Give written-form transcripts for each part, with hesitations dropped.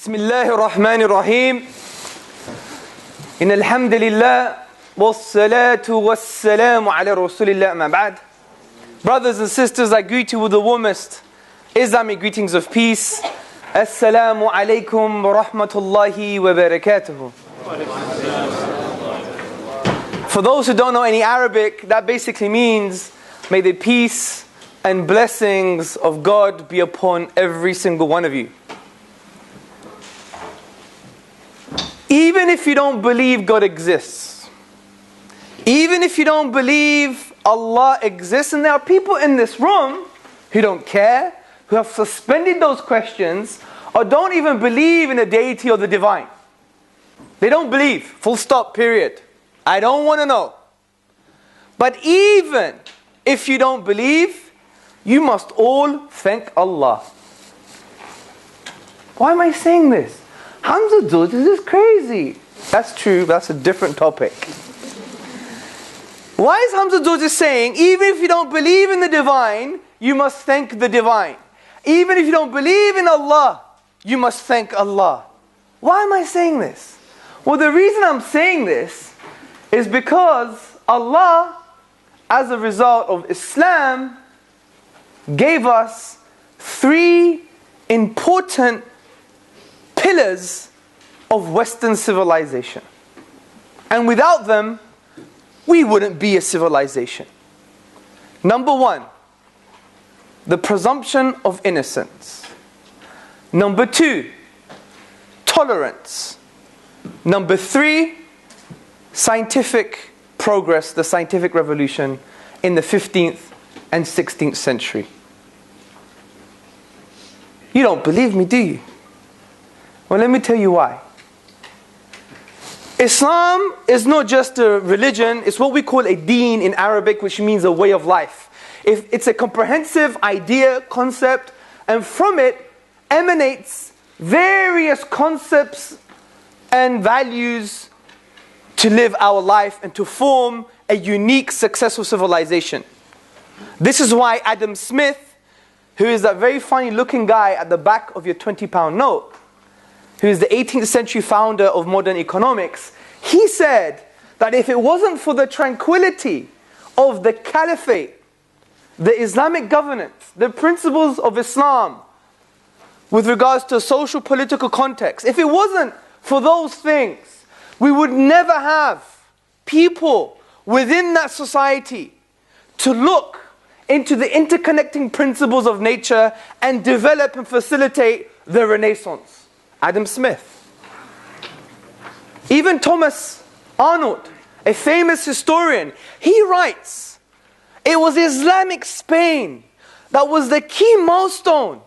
بسم الله الرحمن الرحيم إن الحمد لله والصلاة والسلام على رسول الله ما بعد. Brothers and sisters, I greet you with the warmest Islamic greetings of peace. Assalamu alaikum wa rahmatullahi wa barakatuhu. For those who don't know any Arabic, that basically means may the peace and blessings of God be upon every single one of you. Even if you don't believe God exists, even if you don't believe Allah exists, and there are people in this room who don't care, who have suspended those questions, or don't even believe in the deity or the divine. They don't believe, full stop, period. I don't want to know. But even if you don't believe, you must all thank Allah. Why am I saying this? Hamza, Tzortzis is crazy. That's true, that's a different topic. Why is Hamza Tzortzis saying, even if you don't believe in the divine, you must thank the divine? Even if you don't believe in Allah, you must thank Allah. Why am I saying this? Well, the reason I'm saying this is because Allah, as a result of Islam, gave us three important pillars of Western civilization. And without them, we wouldn't be a civilization. Number one, the presumption of innocence. Number two, tolerance. Number three, scientific progress, the scientific revolution in the 15th and 16th century. You don't believe me, do you? Well, let me tell you why. Islam is not just a religion, it's what we call a deen in Arabic, which means a way of life. It's a comprehensive idea, concept, and from it emanates various concepts and values to live our life and to form a unique, successful civilization. This is why Adam Smith, who is that very funny looking guy at the back of your 20-pound note, who is the 18th century founder of modern economics, he said that if it wasn't for the tranquility of the caliphate, the Islamic governance, the principles of Islam with regards to social political context, if it wasn't for those things, we would never have people within that society to look into the interconnecting principles of nature and develop and facilitate the Renaissance. Adam Smith. Even Thomas Arnold, a famous historian, he writes, it was Islamic Spain that was the key milestone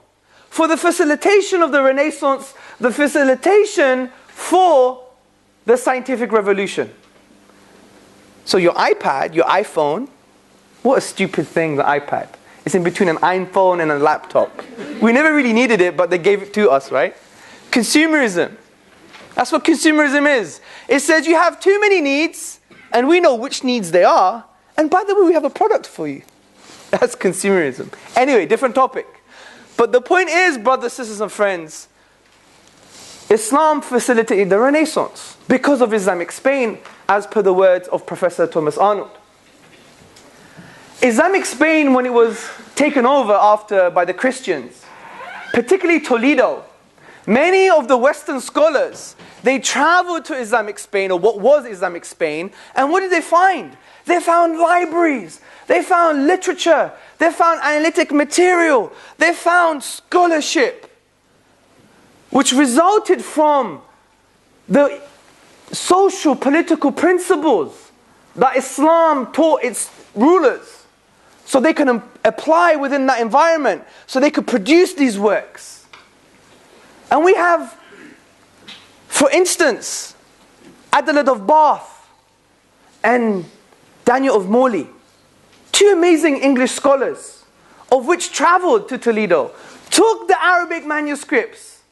for the facilitation of the Renaissance, the facilitation for the scientific revolution. So your iPad, your iPhone, what a stupid thing, the iPad. It's in between an iPhone and a laptop. We never really needed it, but they gave it to us, right? Consumerism. That's what consumerism is. It says you have too many needs, and we know which needs they are, and by the way, we have a product for you. That's consumerism. Anyway, different topic. But the point is, brothers, sisters, and friends, Islam facilitated the Renaissance because of Islamic Spain, as per the words of Professor Thomas Arnold. Islamic Spain, when it was taken over by the Christians, particularly Toledo, many of the Western scholars, they traveled to Islamic Spain, or what was Islamic Spain, and what did they find? They found libraries, they found literature, they found analytic material, they found scholarship, which resulted from the social, political principles that Islam taught its rulers, so they can apply within that environment, so they could produce these works. And we have, for instance, Adelaide of Bath and Daniel of Morley, two amazing English scholars, of which traveled to Toledo, took the Arabic manuscripts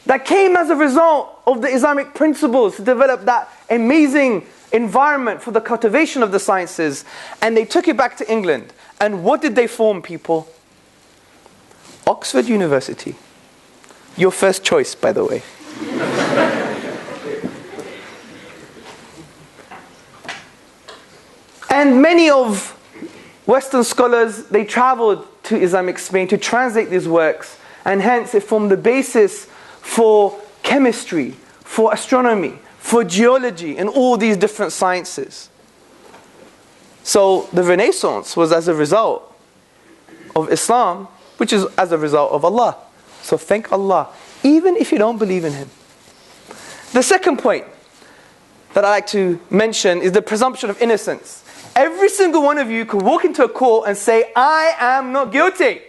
that came as a result of the Islamic principles to develop that amazing environment for the cultivation of the sciences, and they took it back to England. And what did they form, people? Oxford University. Your first choice, by the way. And many of Western scholars, they traveled to Islamic Spain to translate these works, and hence it formed the basis for chemistry, for astronomy, for geology, and all these different sciences. So the Renaissance was as a result of Islam, which is as a result of Allah. So thank Allah, even if you don't believe in Him. The second point that I like to mention is the presumption of innocence. Every single one of you could walk into a court and say, I am not guilty.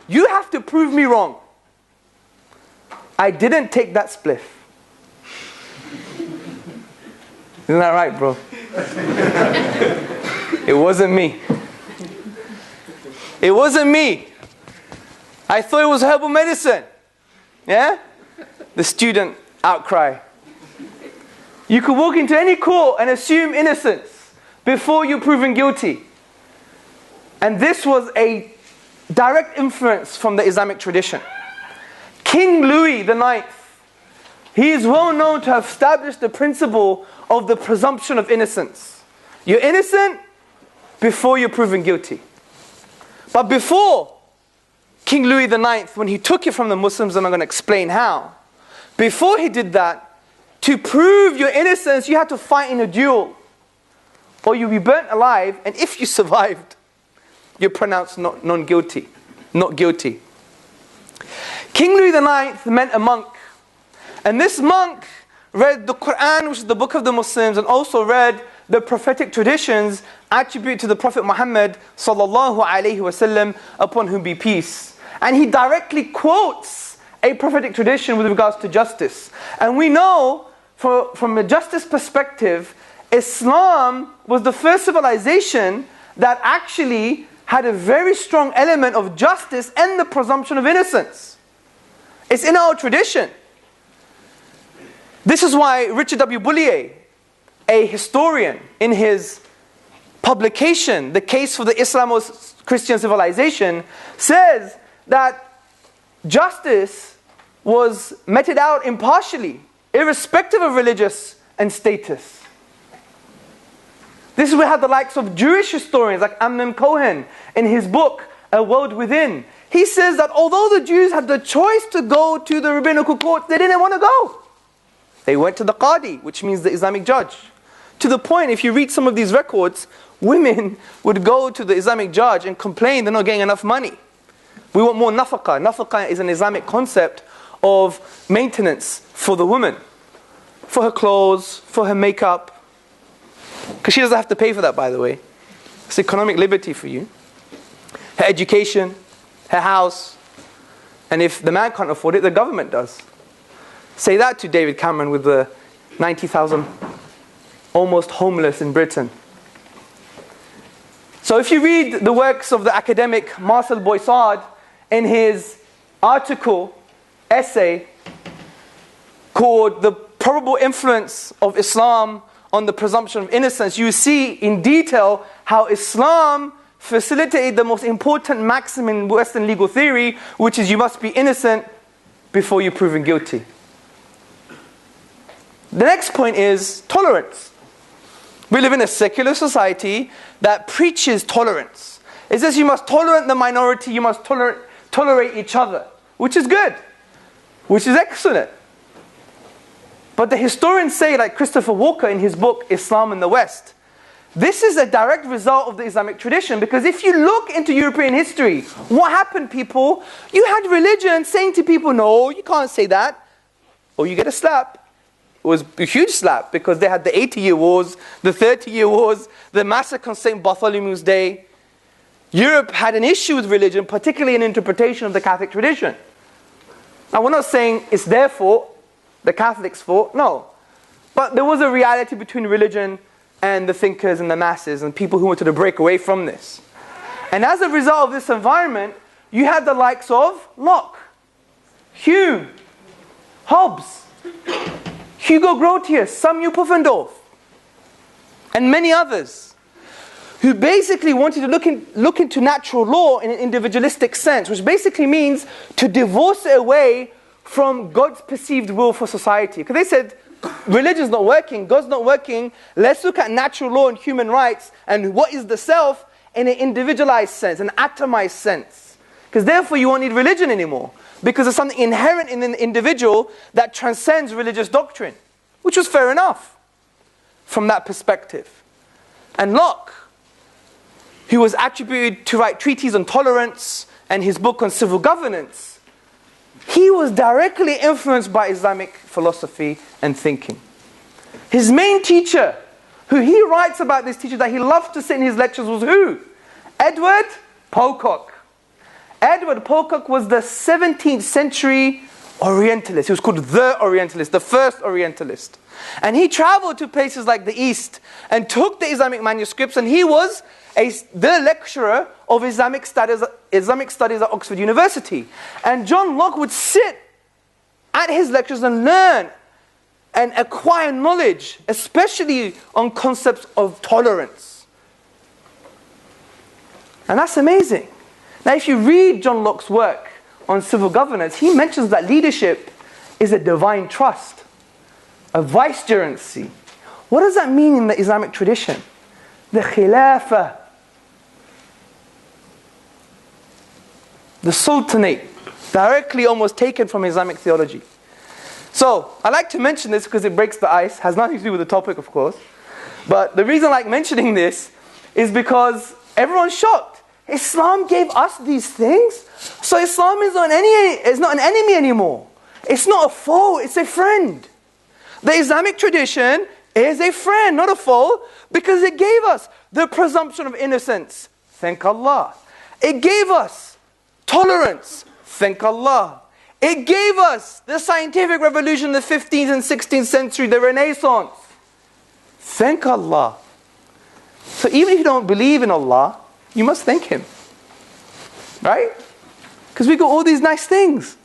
You have to prove me wrong. I didn't take that spliff. Isn't that right, bro? It wasn't me. It wasn't me. I thought it was herbal medicine. Yeah? The student outcry. You could walk into any court and assume innocence before you're proven guilty. And this was a direct influence from the Islamic tradition. King Louis IX, he is well known to have established the principle of the presumption of innocence. You're innocent before you're proven guilty. But before King Louis IX, when he took it from the Muslims, and I'm going to explain how, before he did that, to prove your innocence, you had to fight in a duel, or you'll be burnt alive, and if you survived, you're pronounced not guilty. King Louis IX met a monk, and this monk read the Quran, which is the book of the Muslims, and also read the prophetic traditions attributed to the Prophet Muhammad sallallahu alaihi wasallam, upon whom be peace. And he directly quotes a prophetic tradition with regards to justice. And we know, from a justice perspective, Islam was the first civilization that actually had a very strong element of justice and the presumption of innocence. It's in our tradition. This is why Richard W. Bullier, a historian, in his publication, The Case for the Islamo-Christian Civilization, says that justice was meted out impartially, irrespective of religious and status. This is where we have the likes of Jewish historians like Amnon Cohen in his book, A World Within. He says that although the Jews had the choice to go to the rabbinical court, they didn't want to go. They went to the Qadi, which means the Islamic judge. To the point, if you read some of these records, women would go to the Islamic judge and complain they're not getting enough money. We want more nafaqah. Nafaqah is an Islamic concept of maintenance for the woman. For her clothes, for her makeup. Because she doesn't have to pay for that, by the way. It's economic liberty for you. Her education, her house. And if the man can't afford it, the government does. Say that to David Cameron with the 90,000 almost homeless in Britain. So if you read the works of the academic Marcel Boissard in his article, essay, called The Probable Influence of Islam on the Presumption of Innocence, you see in detail how Islam facilitated the most important maxim in Western legal theory, which is you must be innocent before you're proven guilty. The next point is tolerance. We live in a secular society that preaches tolerance. It says you must tolerate the minority, you must tolerate each other, which is good, which is excellent. But the historians say, like Christopher Walker in his book, Islam in the West, this is a direct result of the Islamic tradition, because if you look into European history, what happened, people? You had religion saying to people, no, you can't say that, or you get a slap. It was a huge slap, because they had the 80-year wars, the 30-year wars, the massacre on St. Bartholomew's Day. Europe had an issue with religion, particularly in interpretation of the Catholic tradition. Now, we're not saying it's their fault, the Catholics' fault, no. But there was a reality between religion and the thinkers and the masses and people who wanted to break away from this. And as a result of this environment, you had the likes of Locke, Hume, Hobbes, Hugo Grotius, Samuel Pufendorf, and many others, who basically wanted to look into natural law in an individualistic sense, which basically means to divorce it away from God's perceived will for society. Because they said, religion's not working, God's not working, let's look at natural law and human rights and what is the self in an individualized sense, an atomized sense. Because therefore you won't need religion anymore. Because there's something inherent in an individual that transcends religious doctrine. Which was fair enough from that perspective. And Locke, who was attributed to write treatises on tolerance and his book on civil governance, he was directly influenced by Islamic philosophy and thinking. His main teacher, who he writes about this teacher that he loved to sit in his lectures, was who? Edward Pocock. Edward Pocock was the 17th century Orientalist. He was called the Orientalist, the first Orientalist. And he traveled to places like the East and took the Islamic manuscripts, and he was the lecturer of Islamic studies at Oxford University. And John Locke would sit at his lectures and learn and acquire knowledge, especially on concepts of tolerance. And that's amazing. Now, if you read John Locke's work on civil governance, he mentions that leadership is a divine trust, a vicegerency. What does that mean in the Islamic tradition? The khilafah, the sultanate, directly almost taken from Islamic theology. So, I like to mention this because it breaks the ice, has nothing to do with the topic, of course. But the reason I like mentioning this is because everyone's shocked. Islam gave us these things, so Islam is not an enemy anymore. It's not a foe, it's a friend. The Islamic tradition is a friend, not a foe, because it gave us the presumption of innocence. Thank Allah. It gave us tolerance. Thank Allah. It gave us the scientific revolution in the 15th and 16th century, the Renaissance. Thank Allah. So even if you don't believe in Allah, you must thank Him. Right? Because we got all these nice things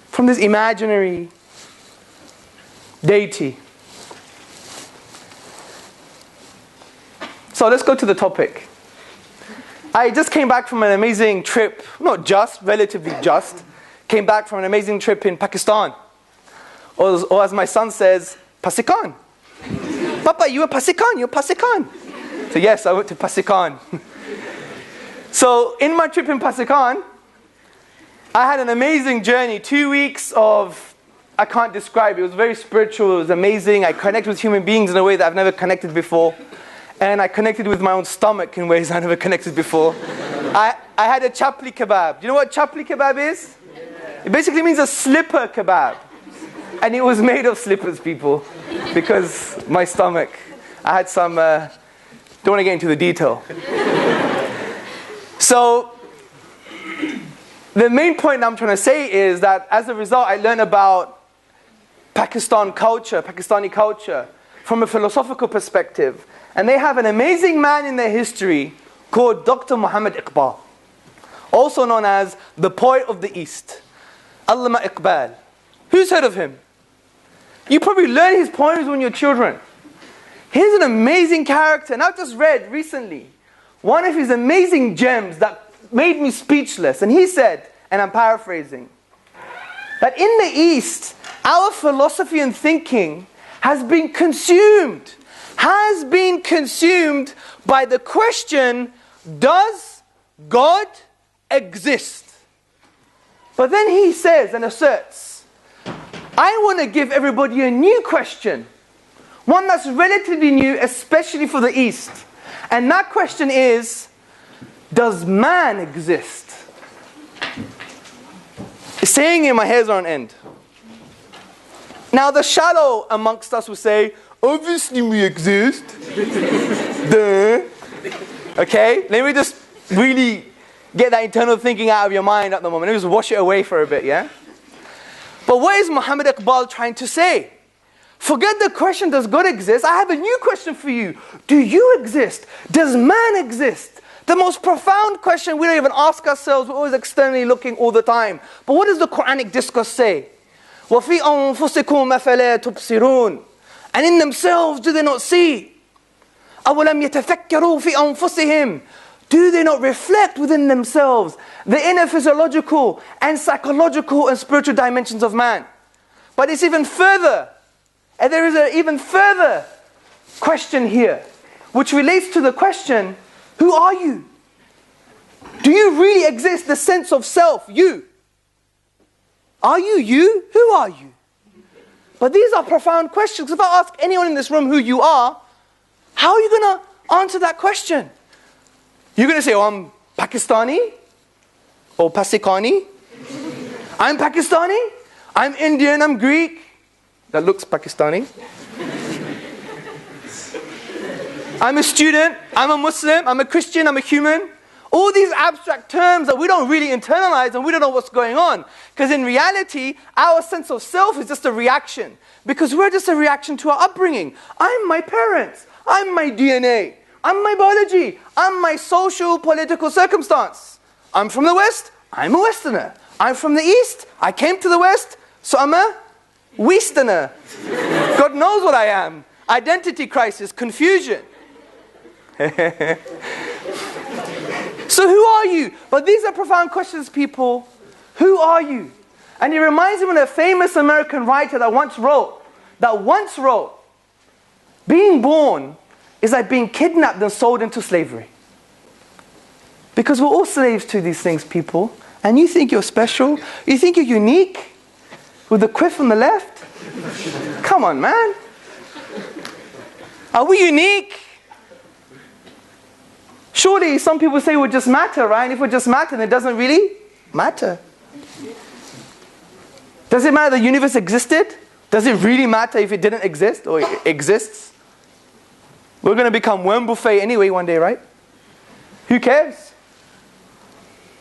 from this imaginary deity. So let's go to the topic. I just came back from an amazing trip, relatively just, came back from an amazing trip in Pakistan. Or as my son says, Pasikan. Papa, you were Pasikan, you're Pasikan. So yes, I went to Pasikan. So in my trip in Pasikan, I had an amazing journey, 2 weeks of, I can't describe, it was very spiritual, it was amazing. I connected with human beings in a way that I've never connected before. And I connected with my own stomach in ways I never connected before. I had a chapli kebab. Do you know what chapli kebab is? It basically means a slipper kebab. And it was made of slippers, people. Because my stomach, I had some, don't want to get into the detail. So, the main point I'm trying to say is that as a result, I learned about Pakistani culture, from a philosophical perspective. And they have an amazing man in their history called Dr. Muhammad Iqbal, also known as the poet of the East, Allama Iqbal. Who's heard of him? You probably learn his poems when you're children. He's an amazing character, and I've just read recently one of his amazing gems that made me speechless. And he said, and I'm paraphrasing, that in the East, our philosophy and thinking has been consumed by the question, does God exist? But then he says and asserts, I want to give everybody a new question, one that's relatively new, especially for the East. And that question is, does man exist? Saying it, my hairs are on end. Now the shallow amongst us will say, obviously we exist. Duh. Okay? Let me just really get that internal thinking out of your mind at the moment. Let me just wash it away for a bit, yeah? But what is Muhammad Iqbal trying to say? Forget the question, does God exist? I have a new question for you. Do you exist? Does man exist? The most profound question we don't even ask ourselves. We're always externally looking all the time. But what does the Quranic discourse say? وَفِي أَنفُسِكُمْ أَفَلَا تُبْصِرُونَ. And in themselves, do they not see? أَوَلَمْ يَتَفَكَّرُوا فِي أَنفُسِهِمْ. Do they not reflect within themselves the inner physiological and psychological and spiritual dimensions of man? But it's even further. And there is an even further question here, which relates to the question, who are you? Do you really exist, the sense of self, you? Are you you? Who are you? But these are profound questions. If I ask anyone in this room who you are, how are you going to answer that question? You're going to say, oh, I'm Pakistani or Pasikani. I'm Pakistani. I'm Indian. I'm Greek. That looks Pakistani. I'm a student. I'm a Muslim. I'm a Christian. I'm a human. All these abstract terms that we don't really internalize and we don't know what's going on. Because in reality, our sense of self is just a reaction. Because we're just a reaction to our upbringing. I'm my parents. I'm my DNA. I'm my biology. I'm my social, political circumstance. I'm from the West. I'm a Westerner. I'm from the East. I came to the West. So I'm a Westerner. God knows what I am. Identity crisis, confusion. So who are you? But these are profound questions, people. Who are you? And it reminds me of a famous American writer that once wrote, being born is like being kidnapped and sold into slavery. Because we're all slaves to these things, people. And you think you're special? You think you're unique? With the quiff on the left? Come on, man. Are we unique? Surely some people say we just matter, right? And if we just matter, then it doesn't really matter. Does it matter the universe existed? Does it really matter if it didn't exist or it exists? We're going to become worm buffet anyway one day, right? Who cares?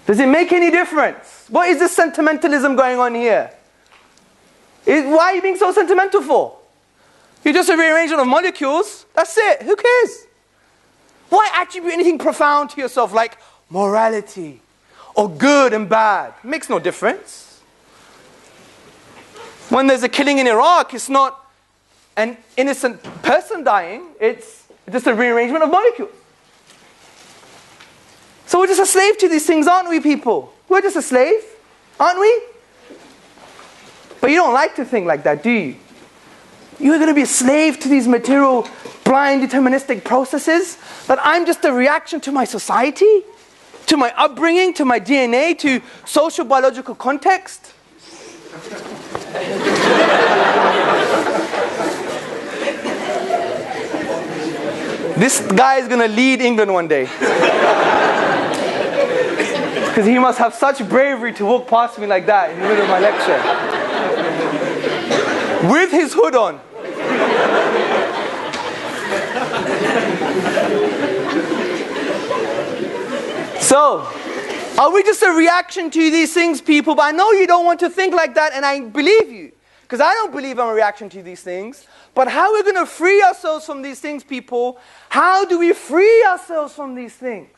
Does it make any difference? What is this sentimentalism going on here? Why are you being so sentimental for? You're just a rearrangement of molecules. That's it. Who cares? Why attribute anything profound to yourself like morality or good and bad? It makes no difference. When there's a killing in Iraq, it's not an innocent person dying. It's just a rearrangement of molecules. So we're just a slave to these things, aren't we, people? We're just a slave, aren't we? But you don't like to think like that, do you? You're going to be a slave to these material, blind, deterministic processes? That I'm just a reaction to my society? To my upbringing? To my DNA? To social biological context? This guy is going to lead England one day. Because he must have such bravery to walk past me like that in the middle of my lecture. With his hood on. So, are we just a reaction to these things, people? But I know you don't want to think like that, and I believe you. Because I don't believe I'm a reaction to these things. But how are we going to free ourselves from these things, people? How do we free ourselves from these things?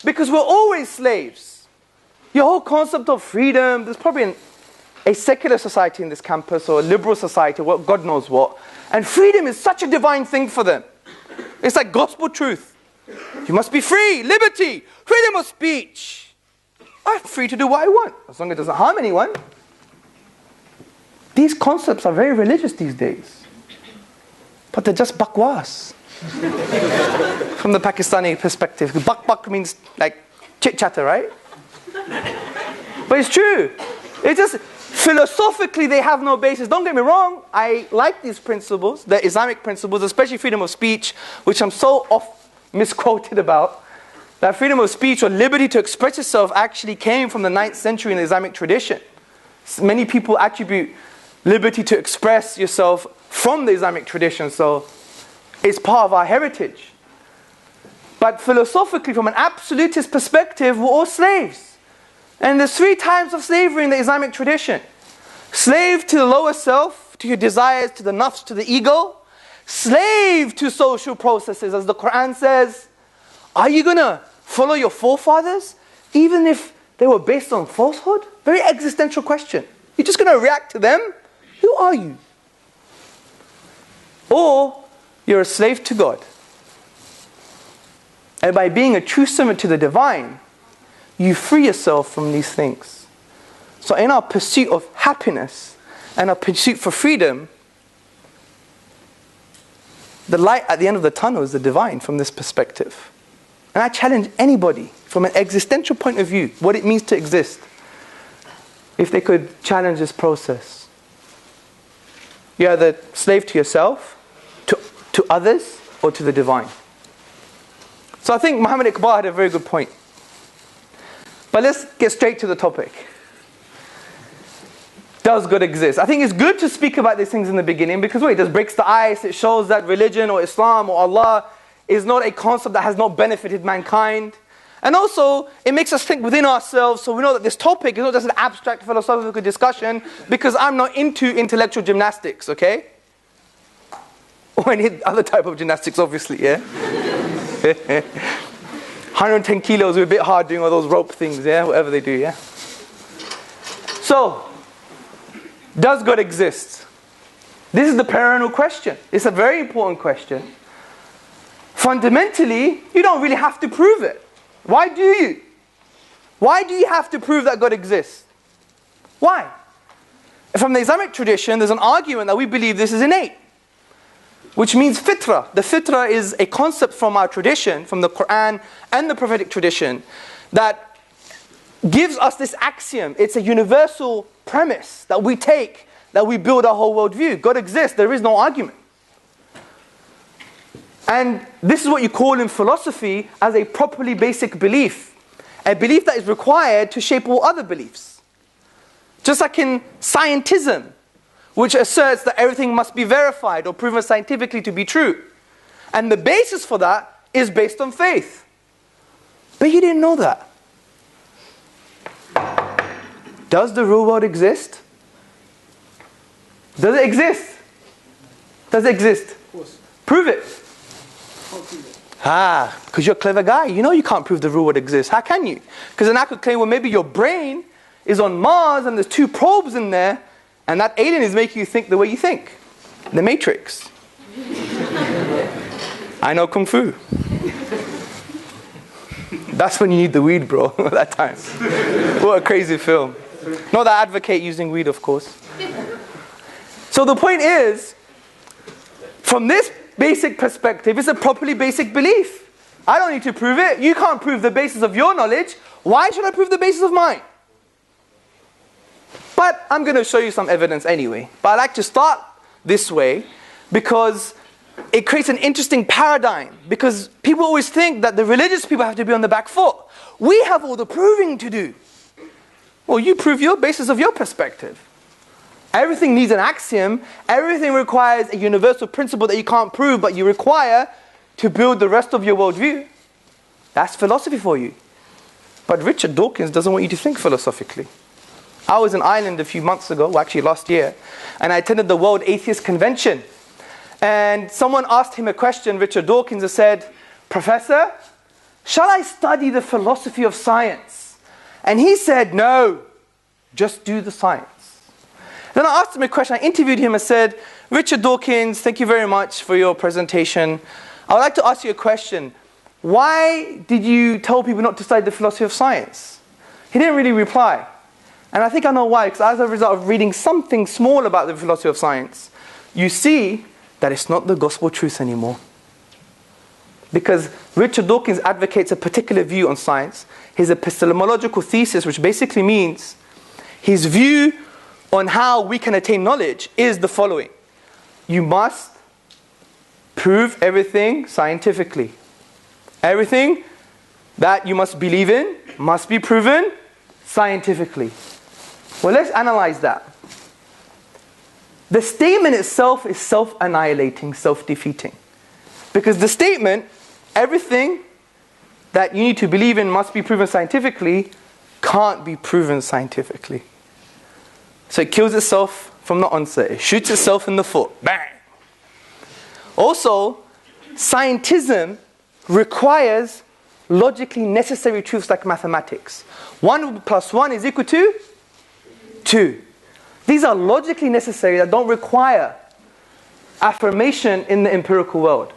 Because we're always slaves. Your whole concept of freedom, there's probably a secular society in this campus or a liberal society, what God knows what. And freedom is such a divine thing for them. It's like gospel truth. You must be free, liberty, freedom of speech. I'm free to do what I want, as long as it doesn't harm anyone. These concepts are very religious these days. But they're just bakwas. From the Pakistani perspective. Bak means like chit-chatter, right? But it's true. It's just philosophically they have no basis. Don't get me wrong. I like these principles, the Islamic principles, especially freedom of speech, which I'm so misquoted about. That freedom of speech or liberty to express yourself actually came from the 9th century in the Islamic tradition. Many people attribute liberty to express yourself from the Islamic tradition, so it's part of our heritage. But philosophically, from an absolutist perspective, we're all slaves. And there's 3 types of slavery in the Islamic tradition. Slave to the lower self, to your desires, to the nafs, to the ego. Slave to social processes, as the Quran says. Are you going to follow your forefathers, even if they were based on falsehood? Very existential question. You're just going to react to them? Who are you? Or you're a slave to God. And by being a true servant to the divine, you free yourself from these things. So in our pursuit of happiness and our pursuit for freedom, the light at the end of the tunnel is the divine from this perspective. And I challenge anybody from an existential point of view, what it means to exist, if they could challenge this process. You're either slave to yourself, to others, or to the divine. So I think Muhammad Iqbal had a very good point. But let's get straight to the topic. Does God exist? I think it's good to speak about these things in the beginning because it just breaks the ice. It shows that religion or Islam or Allah is not a concept that has not benefited mankind. And also, it makes us think within ourselves so we know that this topic is not just an abstract philosophical discussion because I'm not into intellectual gymnastics, okay? Or any other type of gymnastics, obviously, yeah? 110 kilos are a bit hard doing all those rope things, yeah? Whatever they do, yeah? So, does God exist? This is the perennial question. It's a very important question. Fundamentally, you don't really have to prove it. Why do you? Why do you have to prove that God exists? Why? From the Islamic tradition, there's an argument that we believe this is innate, which means fitrah. The fitrah is a concept from our tradition, from the Quran and the prophetic tradition, that gives us this axiom. It's a universal premise that we take, that we build our whole worldview. God exists, there is no argument. And this is what you call in philosophy as a properly basic belief. A belief that is required to shape all other beliefs. Just like in scientism, which asserts that everything must be verified or proven scientifically to be true. And the basis for that is based on faith. But you didn't know that. Does the real world exist? Does it exist? Does it exist? Of course. Prove it. Can't prove it. Because you're a clever guy. You know you can't prove the real world exists. How can you? Because then I could claim, well, maybe your brain is on Mars and there's 2 probes in there and that alien is making you think the way you think. The Matrix. I know Kung Fu. That's when you need the weed, bro, at that time. What a crazy film. Not that I advocate using weed, of course. So the point is, from this basic perspective, it's a properly basic belief. I don't need to prove it. You can't prove the basis of your knowledge. Why should I prove the basis of mine? But I'm going to show you some evidence anyway. But I like to start this way because it creates an interesting paradigm. Because people always think that the religious people have to be on the back foot. We have all the proving to do. Well, you prove your basis of your perspective. Everything needs an axiom. Everything requires a universal principle that you can't prove, but you require to build the rest of your worldview. That's philosophy for you. But Richard Dawkins doesn't want you to think philosophically. I was in Ireland a few months ago, well actually last year, and I attended the World Atheist Convention. And someone asked him a question, Richard Dawkins, and said, "Professor, shall I study the philosophy of science?" And he said, "No, just do the science." Then I asked him a question, I interviewed him and said, "Richard Dawkins, thank you very much for your presentation. I would like to ask you a question. Why did you tell people not to study the philosophy of science?" He didn't really reply. And I think I know why, because as a result of reading something small about the philosophy of science, you see that it's not the gospel truth anymore. Because Richard Dawkins advocates a particular view on science, his epistemological thesis, which basically means his view on how we can attain knowledge is the following. You must prove everything scientifically. Everything that you must believe in must be proven scientifically. Well, let's analyze that. The statement itself is self-annihilating, self-defeating. Because the statement, everything that you need to believe in must be proven scientifically, can't be proven scientifically. So it kills itself from the onset. It shoots itself in the foot. Bang! Also, scientism requires logically necessary truths like mathematics. 1 plus 1 is equal to 2. These are logically necessary that don't require affirmation in the empirical world.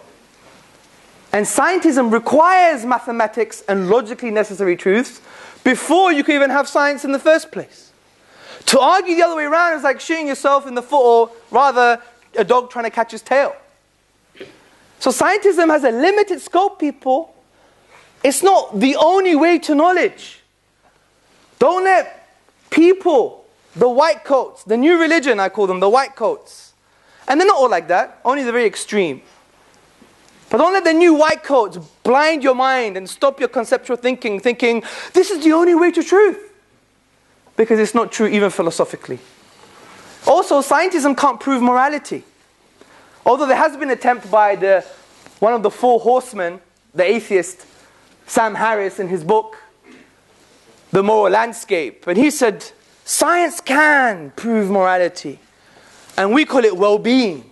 And scientism requires mathematics and logically necessary truths before you can even have science in the first place. To argue the other way around is like shooting yourself in the foot, or rather a dog trying to catch his tail. So scientism has a limited scope, people. It's not the only way to knowledge. Don't let people, the white coats, the new religion I call them, the white coats. And they're not all like that, only the very extreme. But don't let the new white coats blind your mind and stop your conceptual thinking, thinking this is the only way to truth. Because it's not true even philosophically. Also, scientism can't prove morality. Although there has been an attempt by one of the four horsemen, the atheist, Sam Harris, in his book, The Moral Landscape. And he said, science can prove morality. And we call it well-being.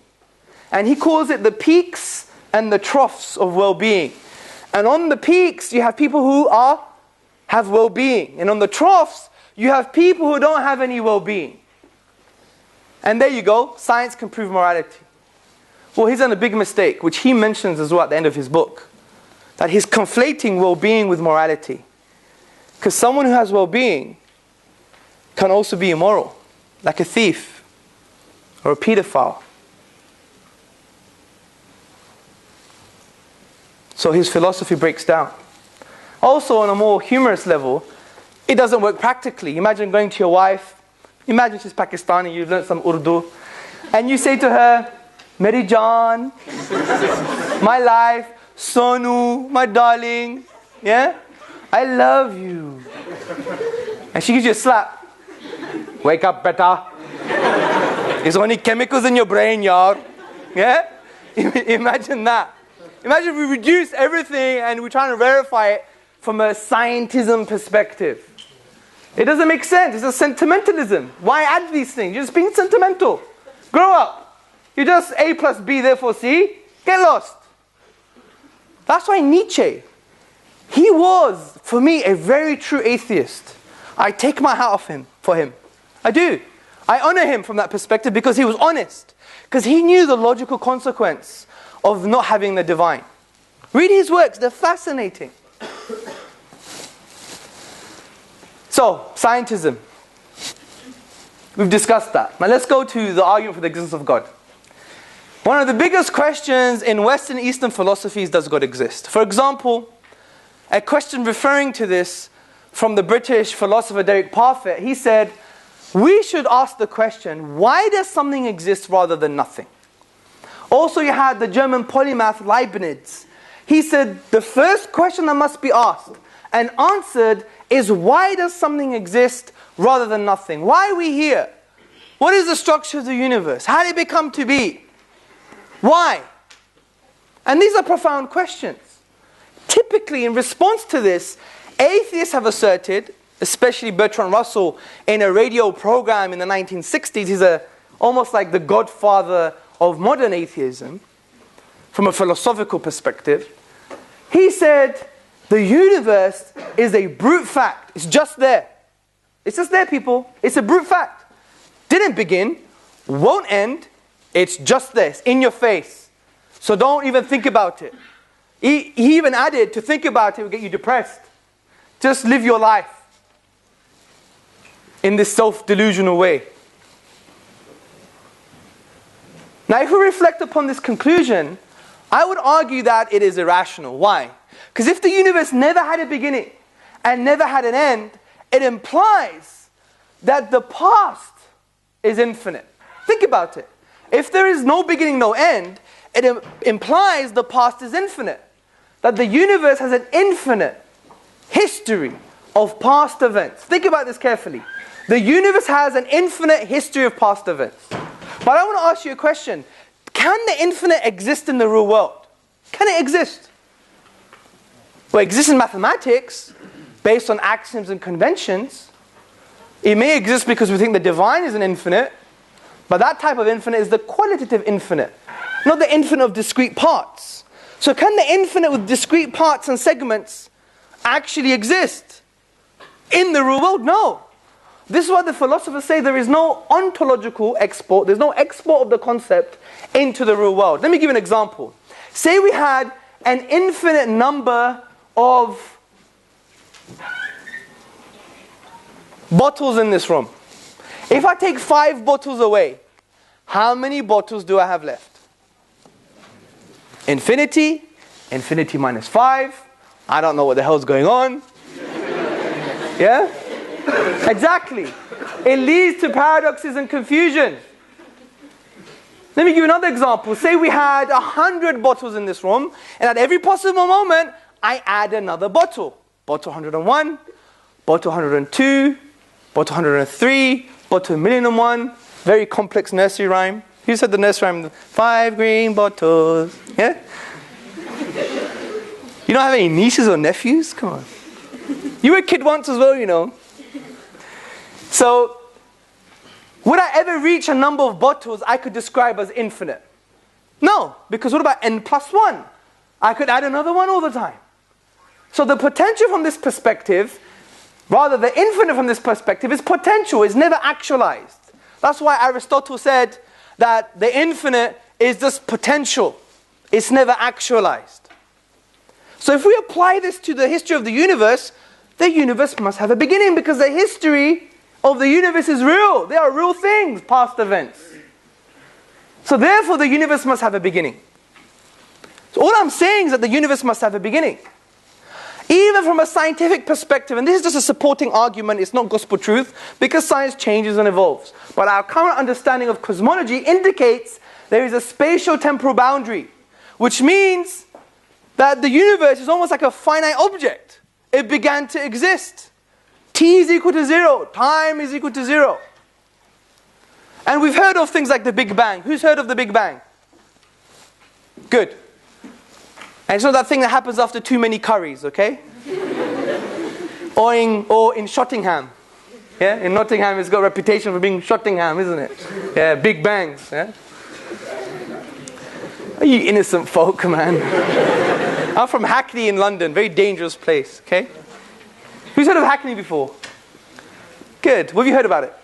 And he calls it the peaks and the troughs of well-being. And on the peaks, you have people who have well-being. And on the troughs, you have people who don't have any well-being. And there you go, science can prove morality. Well, he's done a big mistake, which he mentions as well at the end of his book. That he's conflating well-being with morality. Because someone who has well-being can also be immoral, like a thief or a pedophile. So his philosophy breaks down. Also, on a more humorous level, it doesn't work practically. Imagine going to your wife, imagine she's Pakistani, you've learned some Urdu, and you say to her, Meri Jaan, my life, Sonu, my darling, yeah? I love you. And she gives you a slap. Wake up, beta. There's only chemicals in your brain, yaar. Yeah? Imagine that. Imagine we reduce everything and we're trying to verify it from a scientism perspective. It doesn't make sense. It's a sentimentalism. Why add these things? You're just being sentimental. Grow up. You're just A plus B, therefore C. Get lost. That's why Nietzsche, he was, for me, a very true atheist. I take my hat off for him. I do. I honor him from that perspective because he was honest. Because he knew the logical consequence of not having the divine. Read his works, they're fascinating. So, scientism. We've discussed that. Now let's go to the argument for the existence of God. One of the biggest questions in Western and Eastern philosophies, does God exist? For example, a question referring to this from the British philosopher Derek Parfit, he said, we should ask the question, why does something exist rather than nothing? Also, you had the German polymath Leibniz. He said, the first question that must be asked and answered is, why does something exist rather than nothing? Why are we here? What is the structure of the universe? How did it become to be? Why? And these are profound questions. Typically, in response to this, atheists have asserted, especially Bertrand Russell, in a radio program in the 1960s, he's almost like the godfather of modern atheism, from a philosophical perspective. He said, the universe is a brute fact. It's just there. It's just there, people. It's a brute fact. Didn't begin, won't end. It's just this, in your face. So don't even think about it. He even added, to think about it will get you depressed. Just live your life in this self-delusional way. Now, if we reflect upon this conclusion, I would argue that it is irrational. Why? Because if the universe never had a beginning and never had an end, it implies that the past is infinite. Think about it. If there is no beginning, no end, it implies the past is infinite. That the universe has an infinite history of past events. Think about this carefully. The universe has an infinite history of past events. But I want to ask you a question. Can the infinite exist in the real world? Can it exist? Well, it exists in mathematics, based on axioms and conventions. It may exist because we think the divine is an infinite, but that type of infinite is the qualitative infinite, not the infinite of discrete parts. So can the infinite with discrete parts and segments actually exist in the real world? No. This is why the philosophers say there is no ontological export, there's no export of the concept into the real world. Let me give you an example. Say we had an infinite number of bottles in this room. If I take 5 bottles away, how many bottles do I have left? Infinity, infinity minus 5. I don't know what the hell's going on. Yeah? Exactly. It leads to paradoxes and confusion. Let me give you another example. Say we had 100 bottles in this room, and at every possible moment, I add another bottle. Bottle 101, bottle 102, bottle 103, bottle 1,000,001. Very complex nursery rhyme. Who said the nursery rhyme? 5 green bottles. Yeah? You don't have any nieces or nephews? Come on. You were a kid once as well, you know. So, would I ever reach a number of bottles I could describe as infinite? No, because what about n plus 1? I could add another one all the time. So the potential from this perspective, rather the infinite from this perspective, is potential, it's never actualized. That's why Aristotle said that the infinite is just potential. It's never actualized. So if we apply this to the history of the universe must have a beginning, because the history of the universe is real. They are real things, past events. So therefore the universe must have a beginning. So all I'm saying is that the universe must have a beginning. Even from a scientific perspective, and this is just a supporting argument, it's not gospel truth, because science changes and evolves. But our current understanding of cosmology indicates there is a spatial-temporal boundary, which means that the universe is almost like a finite object. It began to exist. T is equal to 0. Time is equal to 0. And we've heard of things like the Big Bang. Who's heard of the Big Bang? Good. And it's not that thing that happens after too many curries, okay? or in Shottingham. Yeah? In Nottingham, it's got a reputation for being Shottingham, isn't it? Yeah, Big Bangs. Yeah? Are you innocent folk, man? I'm from Hackney in London. Very dangerous place, okay? Who's heard of Hackney before? Good. What have you heard about it?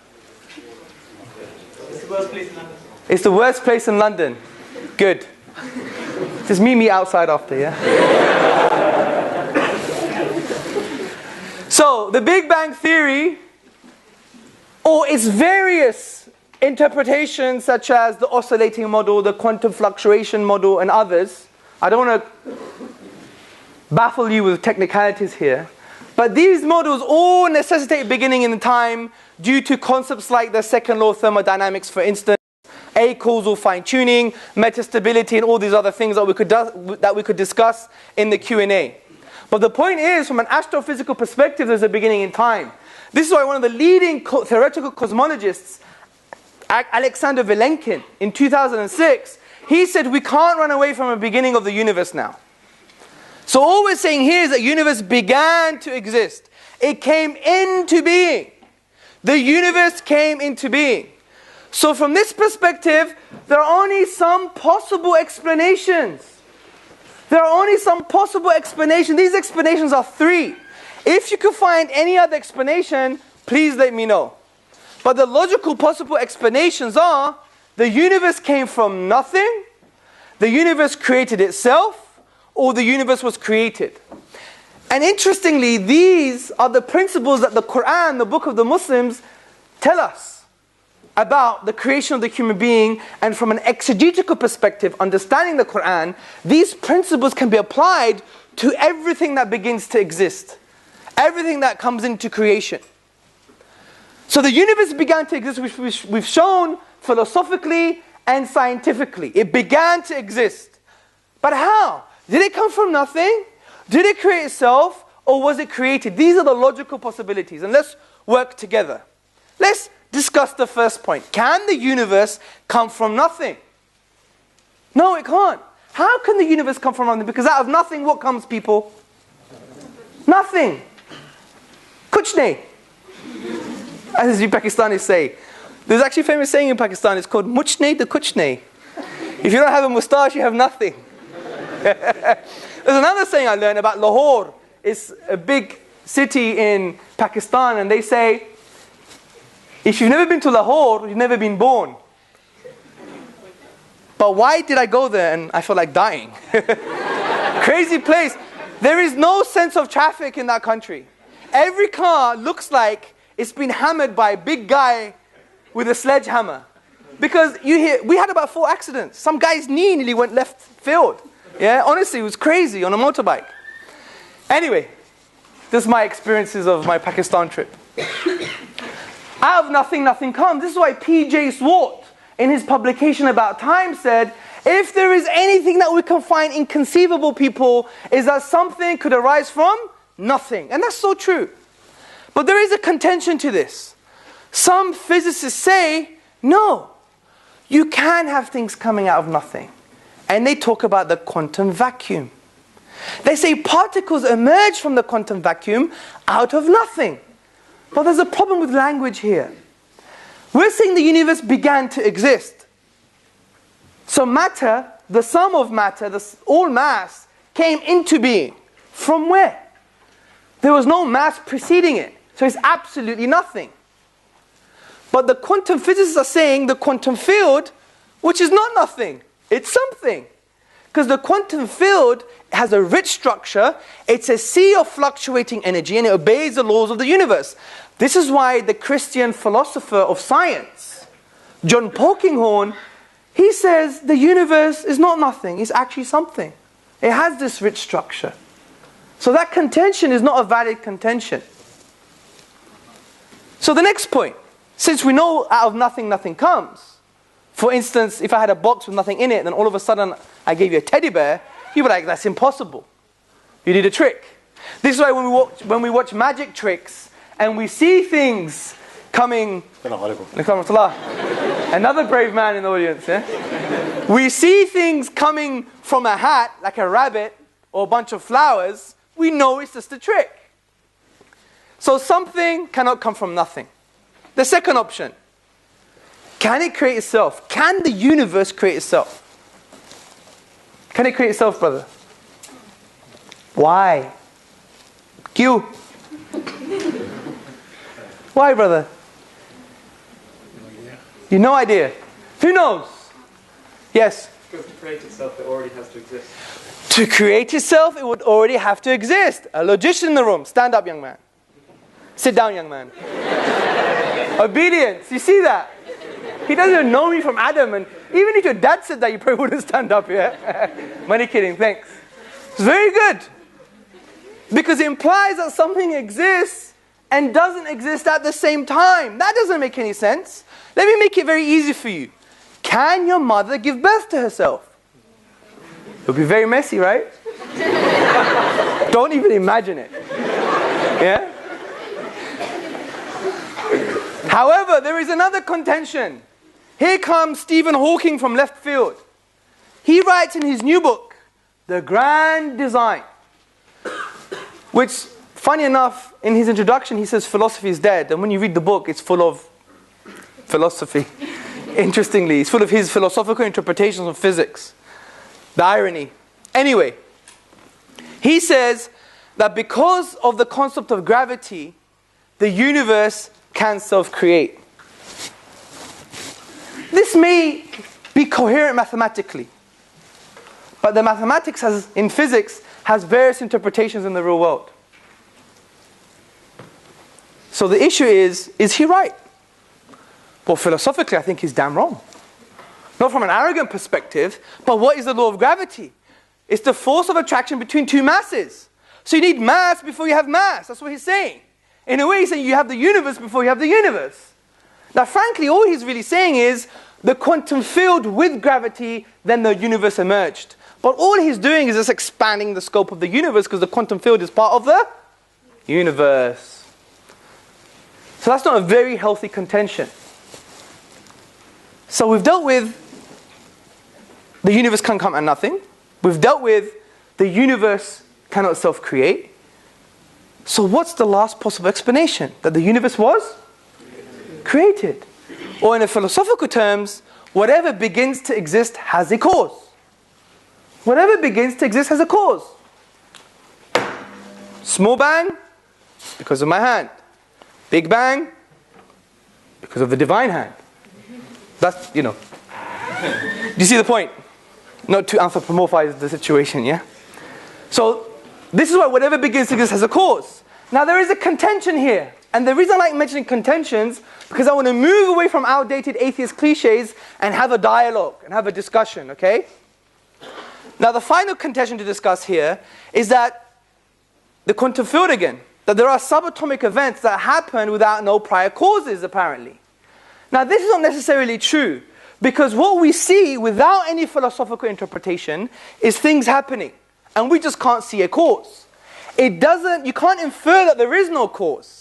It's the worst place in London. It's the worst place in London. Good. Just meet me outside after, yeah? So, the Big Bang Theory, or its various interpretations such as the oscillating model, the quantum fluctuation model, and others. I don't want to baffle you with technicalities here. But these models all necessitate beginning in time due to concepts like the second law of thermodynamics, for instance, a-causal fine-tuning, metastability, and all these other things that we could discuss in the Q&A. But the point is, from an astrophysical perspective, there's a beginning in time. This is why one of the leading theoretical cosmologists, Alexander Vilenkin, in 2006, he said we can't run away from a beginning of the universe now. So all we're saying here is that the universe began to exist. It came into being. The universe came into being. So from this perspective, there are only some possible explanations. There are only some possible explanations. These explanations are 3. If you could find any other explanation, please let me know. But the logical possible explanations are, the universe came from nothing, the universe created itself, or the universe was created. And interestingly, these are the principles that the Quran, the book of the Muslims, tell us about the creation of the human being. And from an exegetical perspective, understanding the Quran, these principles can be applied to everything that begins to exist. Everything that comes into creation. So the universe began to exist, which we've shown philosophically and scientifically. It began to exist. But how? Did it come from nothing? Did it create itself? Or was it created? These are the logical possibilities. And let's work together. Let's discuss the first point. Can the universe come from nothing? No, it can't. How can the universe come from nothing? Because out of nothing, what comes, people? Nothing. Kuch nahi. As you Pakistanis say. There's actually a famous saying in Pakistan, it's called much nahi to kuch nahi. If you don't have a moustache, you have nothing. There's another saying I learned about Lahore. It's a big city in Pakistan, and they say, if you've never been to Lahore, you've never been born. But why did I go there and I felt like dying? Crazy place. There is no sense of traffic in that country. Every car looks like it's been hammered by a big guy with a sledgehammer. Because we had about 4 accidents. Some guy's knee nearly went left field. Yeah, honestly, it was crazy on a motorbike. Anyway, this is my experiences of my Pakistan trip. Out of nothing, nothing comes. This is why P.J. Swart, in his publication about time, said, if there is anything that we can find inconceivable, people, is that something could arise from nothing. And that's so true. But there is a contention to this. Some physicists say, no, you can have things coming out of nothing. And they talk about the quantum vacuum. They say particles emerge from the quantum vacuum out of nothing. But there's a problem with language here. We're saying the universe began to exist. So matter, the sum of matter, all mass, came into being. From where? There was no mass preceding it. So it's absolutely nothing. But the quantum physicists are saying the quantum field, which is not nothing, it's something. Because the quantum field has a rich structure, it's a sea of fluctuating energy, and it obeys the laws of the universe. This is why the Christian philosopher of science, John Polkinghorne, he says the universe is not nothing, it's actually something. It has this rich structure. So that contention is not a valid contention. So the next point, since we know out of nothing, nothing comes. For instance, if I had a box with nothing in it, then all of a sudden I gave you a teddy bear, you'd be like, that's impossible. You did a trick. This is why when we watch magic tricks and we see things coming... Another brave man in the audience, yeah? We see things coming from a hat, like a rabbit or a bunch of flowers, we know it's just a trick. So something cannot come from nothing. The second option, can it create itself? Can the universe create itself? Can it create itself, brother? Why? Q. Why, brother? You no idea. Who knows? Yes? Because to create itself, it already has to exist. To create itself, it would already have to exist. A logician in the room. Stand up, young man. Sit down, young man. Obedience. You see that? He doesn't even know me from Adam. And even if your dad said that, you probably wouldn't stand up, yeah? Money kidding, thanks. It's very good. Because it implies that something exists and doesn't exist at the same time. That doesn't make any sense. Let me make it very easy for you. Can your mother give birth to herself? It'll be very messy, right? Don't even imagine it. Yeah? However, there is another contention. Here comes Stephen Hawking from left field. He writes in his new book, The Grand Design, which, funny enough, in his introduction, he says philosophy is dead. And when you read the book, it's full of philosophy. Interestingly, it's full of his philosophical interpretations of physics. The irony. Anyway, he says that because of the concept of gravity, the universe can self-create. This may be coherent mathematically, but the mathematics in physics has various interpretations in the real world. So the issue is he right? Well, philosophically, I think he's damn wrong. Not from an arrogant perspective, but what is the law of gravity? It's the force of attraction between two masses. So you need mass before you have mass. That's what he's saying. In a way, he's saying you have the universe before you have the universe. Now, frankly, all he's really saying is the quantum field with gravity, then the universe emerged. But all he's doing is just expanding the scope of the universe because the quantum field is part of the universe. So that's not a very healthy contention. So we've dealt with the universe can come at nothing. We've dealt with the universe cannot self-create. So what's the last possible explanation? That the universe was created. Or in a philosophical terms, whatever begins to exist has a cause. Whatever begins to exist has a cause. Small bang, because of my hand. Big bang, because of the divine hand. That's, do you see the point? Not to anthropomorphize the situation, yeah? So this is why whatever begins to exist has a cause. Now there is a contention here. And the reason I like mentioning contentions, because I want to move away from outdated atheist cliches and have a dialogue and have a discussion, okay? Now the final contention to discuss here is that the quantum field again, that there are subatomic events that happen without no prior causes apparently. Now this is not necessarily true, because what we see without any philosophical interpretation is things happening, and we just can't see a cause. You can't infer that there is no cause.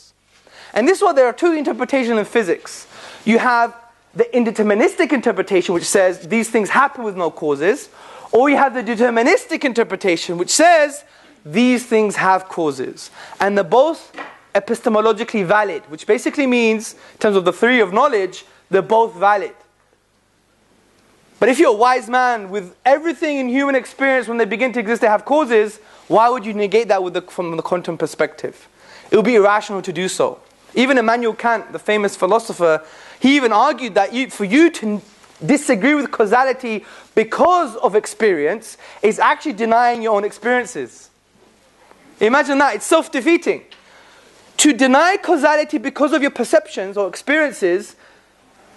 And this is why there are two interpretations in physics. You have the indeterministic interpretation, which says these things happen with no causes, or you have the deterministic interpretation, which says these things have causes. And they're both epistemologically valid, which basically means, in terms of the theory of knowledge, they're both valid. But if you're a wise man with everything in human experience, when they begin to exist, they have causes, why would you negate that from the quantum perspective? It would be irrational to do so. Even Immanuel Kant, the famous philosopher, he even argued that for you to disagree with causality because of experience is actually denying your own experiences. Imagine that, it's self-defeating. To deny causality because of your perceptions or experiences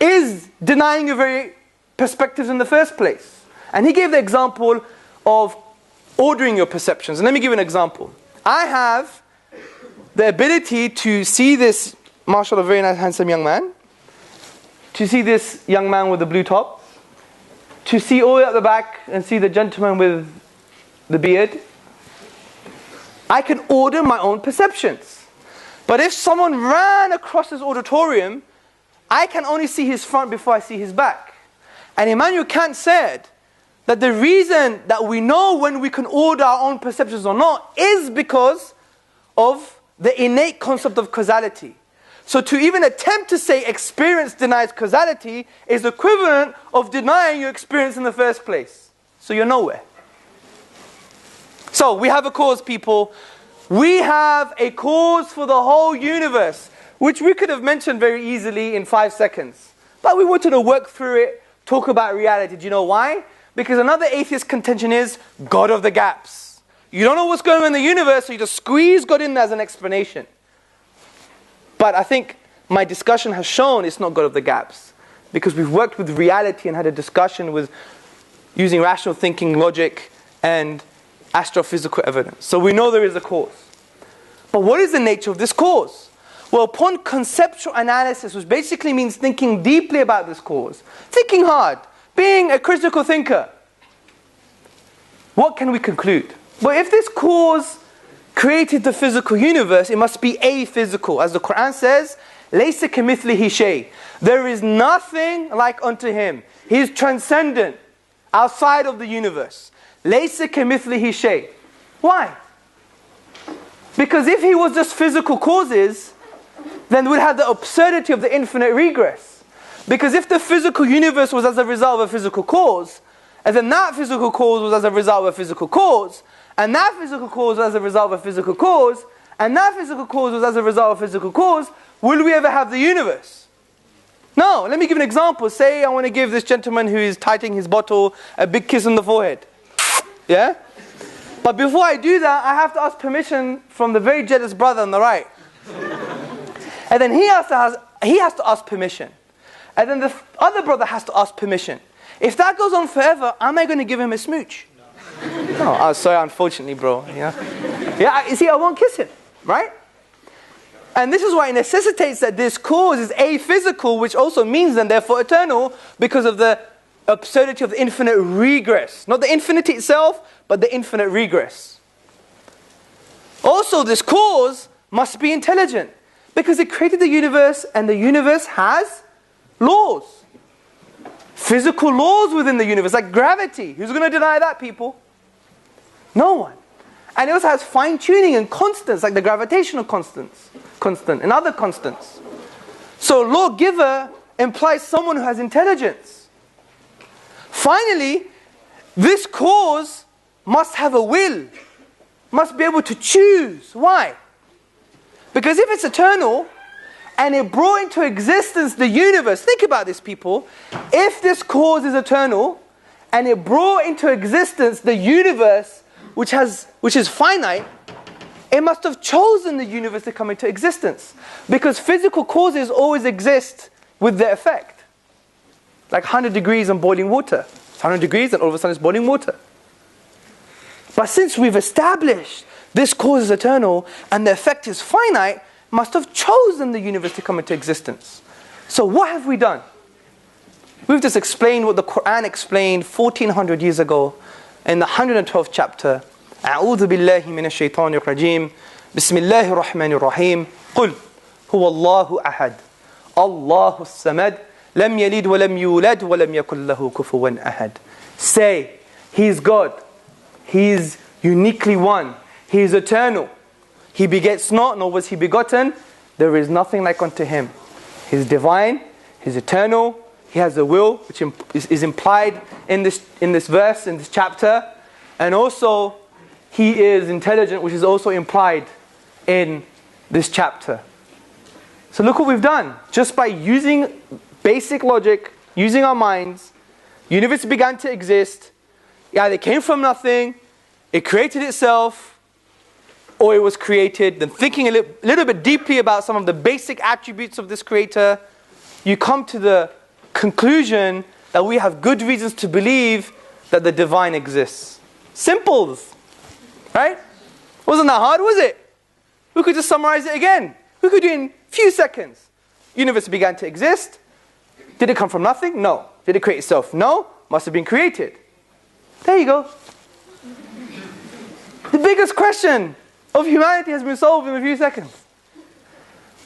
is denying your very perspectives in the first place. And he gave the example of ordering your perceptions. And let me give you an example. I have the ability to see this, mashallah, very nice, handsome young man, to see this young man with the blue top, to see all the way at the back and see the gentleman with the beard. I can order my own perceptions. But if someone ran across this auditorium, I can only see his front before I see his back. And Immanuel Kant said that the reason that we know when we can order our own perceptions or not is because of the innate concept of causality. So to even attempt to say experience denies causality is equivalent of denying your experience in the first place. So you're nowhere. So we have a cause, people. We have a cause for the whole universe, which we could have mentioned very easily in 5 seconds. But we wanted to work through it, talk about reality. Do you know why? Because another atheist contention is God of the gaps. You don't know what's going on in the universe, so you just squeeze God in there as an explanation. But I think my discussion has shown it's not God of the gaps. Because we've worked with reality and had a discussion with using rational thinking, logic, and astrophysical evidence. So we know there is a cause. But what is the nature of this cause? Well, upon conceptual analysis, which basically means thinking deeply about this cause, thinking hard, being a critical thinker, what can we conclude? But if this cause created the physical universe, it must be aphysical. As the Quran says, لَيْسَ كَمِثْلِهِ شَيْءٍ. There is nothing like unto him. He is transcendent, outside of the universe. لَيْسَ كَمِثْلِهِ شَيْءٍ. Why? Because if he was just physical causes, then we'd have the absurdity of the infinite regress. Because if the physical universe was as a result of a physical cause, and then that physical cause was as a result of a physical cause, and that physical cause was as a result of a physical cause, and that physical cause was as a result of a physical cause, will we ever have the universe? No. Let me give an example. Say I want to give this gentleman who is tightening his bottle a big kiss on the forehead. Yeah? But before I do that, I have to ask permission from the very jealous brother on the right. And then he has to ask permission. And then the other brother has to ask permission. If that goes on forever, am I going to give him a smooch? No, oh, sorry, unfortunately, bro. Yeah, you see, I won't kiss him, right? And this is why it necessitates that this cause is aphysical, which also means then therefore eternal, because of the absurdity of the infinite regress. Not the infinity itself, but the infinite regress. Also, this cause must be intelligent, because it created the universe, and the universe has laws. Physical laws within the universe, like gravity. Who's going to deny that, people? No one. And it also has fine-tuning and constants, like the gravitational constant, and other constants. So lawgiver implies someone who has intelligence. Finally, this cause must have a will, must be able to choose. Why? Because if it's eternal, and it brought into existence the universe, think about this, people. If this cause is eternal, and it brought into existence the universe which is finite, it must have chosen the universe to come into existence. Because physical causes always exist with their effect. Like 100 degrees and boiling water. It's 100 degrees and all of a sudden it's boiling water. But since we've established this cause is eternal and the effect is finite, must have chosen the universe to come into existence. So what have we done? We've just explained what the Quran explained 1400 years ago in the 112th chapter. أعوذ بالله من الشيطان الرجيم بسم الله الرحمن الرحيم قل هو الله أحد الله الصمد لم يلد ولم يولد ولم يكن له كفوا أحد. Say, He is God. He is uniquely one. He is eternal. He begets not, nor was He begotten. There is nothing like unto Him. He is divine. He is eternal. He has a will, which is implied in this verse, in this chapter. And also, He is intelligent, which is also implied in this chapter. So look what we've done. Just by using basic logic, using our minds, universe began to exist. It either came from nothing, it created itself, or it was created. Then thinking a little bit deeply about some of the basic attributes of this creator, you come to the conclusion that we have good reasons to believe that the divine exists. Simples. Right? Wasn't that hard, was it? We could just summarize it again. We could do it in a few seconds. Universe began to exist. Did it come from nothing? No. Did it create itself? No. Must have been created. There you go. The biggest question of humanity has been solved in a few seconds.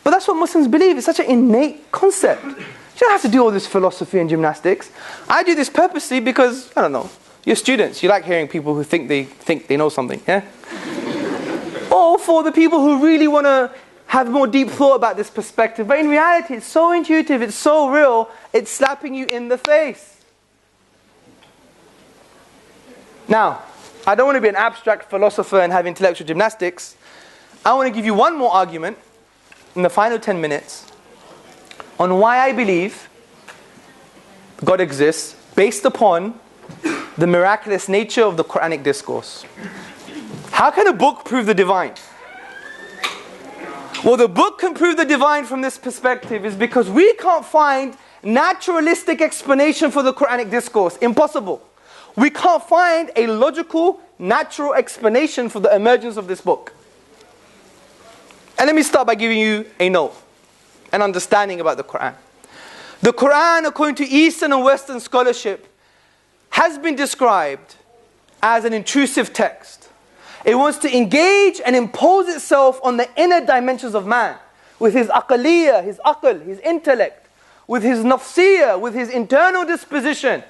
But that's what Muslims believe. It's such an innate concept. You don't have to do all this philosophy and gymnastics. I do this purposely because, I don't know, you're students. You like hearing people who think they know something, yeah? Or for the people who really want to have more deep thought about this perspective. But in reality, it's so intuitive, it's so real, it's slapping you in the face. Now, I don't want to be an abstract philosopher and have intellectual gymnastics. I want to give you one more argument in the final 10 minutes on why I believe God exists based upon the miraculous nature of the Quranic discourse. How can a book prove the divine? Well, the book can prove the divine from this perspective is because we can't find naturalistic explanation for the Quranic discourse. Impossible. We can't find a logical, natural explanation for the emergence of this book. And let me start by giving you a note, an understanding about the Quran. The Quran, according to Eastern and Western scholarship, has been described as an intrusive text. It wants to engage and impose itself on the inner dimensions of man, with his aqliyah, his aql, his intellect, with his nafsiyah, with his internal disposition.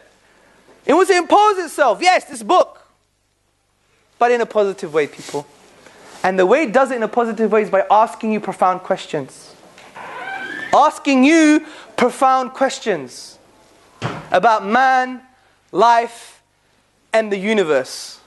It wants to impose itself, yes, this book, but in a positive way, people. And the way it does it in a positive way is by asking you profound questions. Asking you profound questions about man, life, and the universe.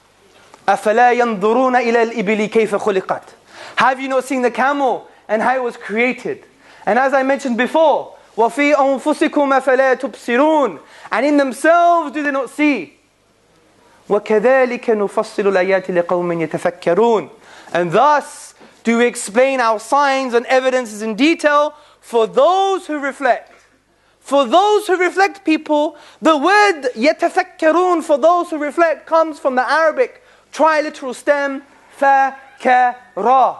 أَفَلَا يَنْظُرُونَ إِلَى الْإِبِلِ كَيْفَ خُلِقَتْ. Have you not seen the camel and how it was created? And as I mentioned before, وَفِي أَنفُسِكُمْ أَفَلَا تُبْصِرُونَ. And in themselves do they not see? وَكَذَلِكَ نُفَصِّلُ الْآيَاتِ لِقَوْمٍ يَتَفَكَّرُونَ. And thus do we explain our signs and evidences in detail for those who reflect. For those who reflect, people, the word يَتَفَكَّرُونَ, for those who reflect, comes from the Arabic triliteral stem فَكَرَى,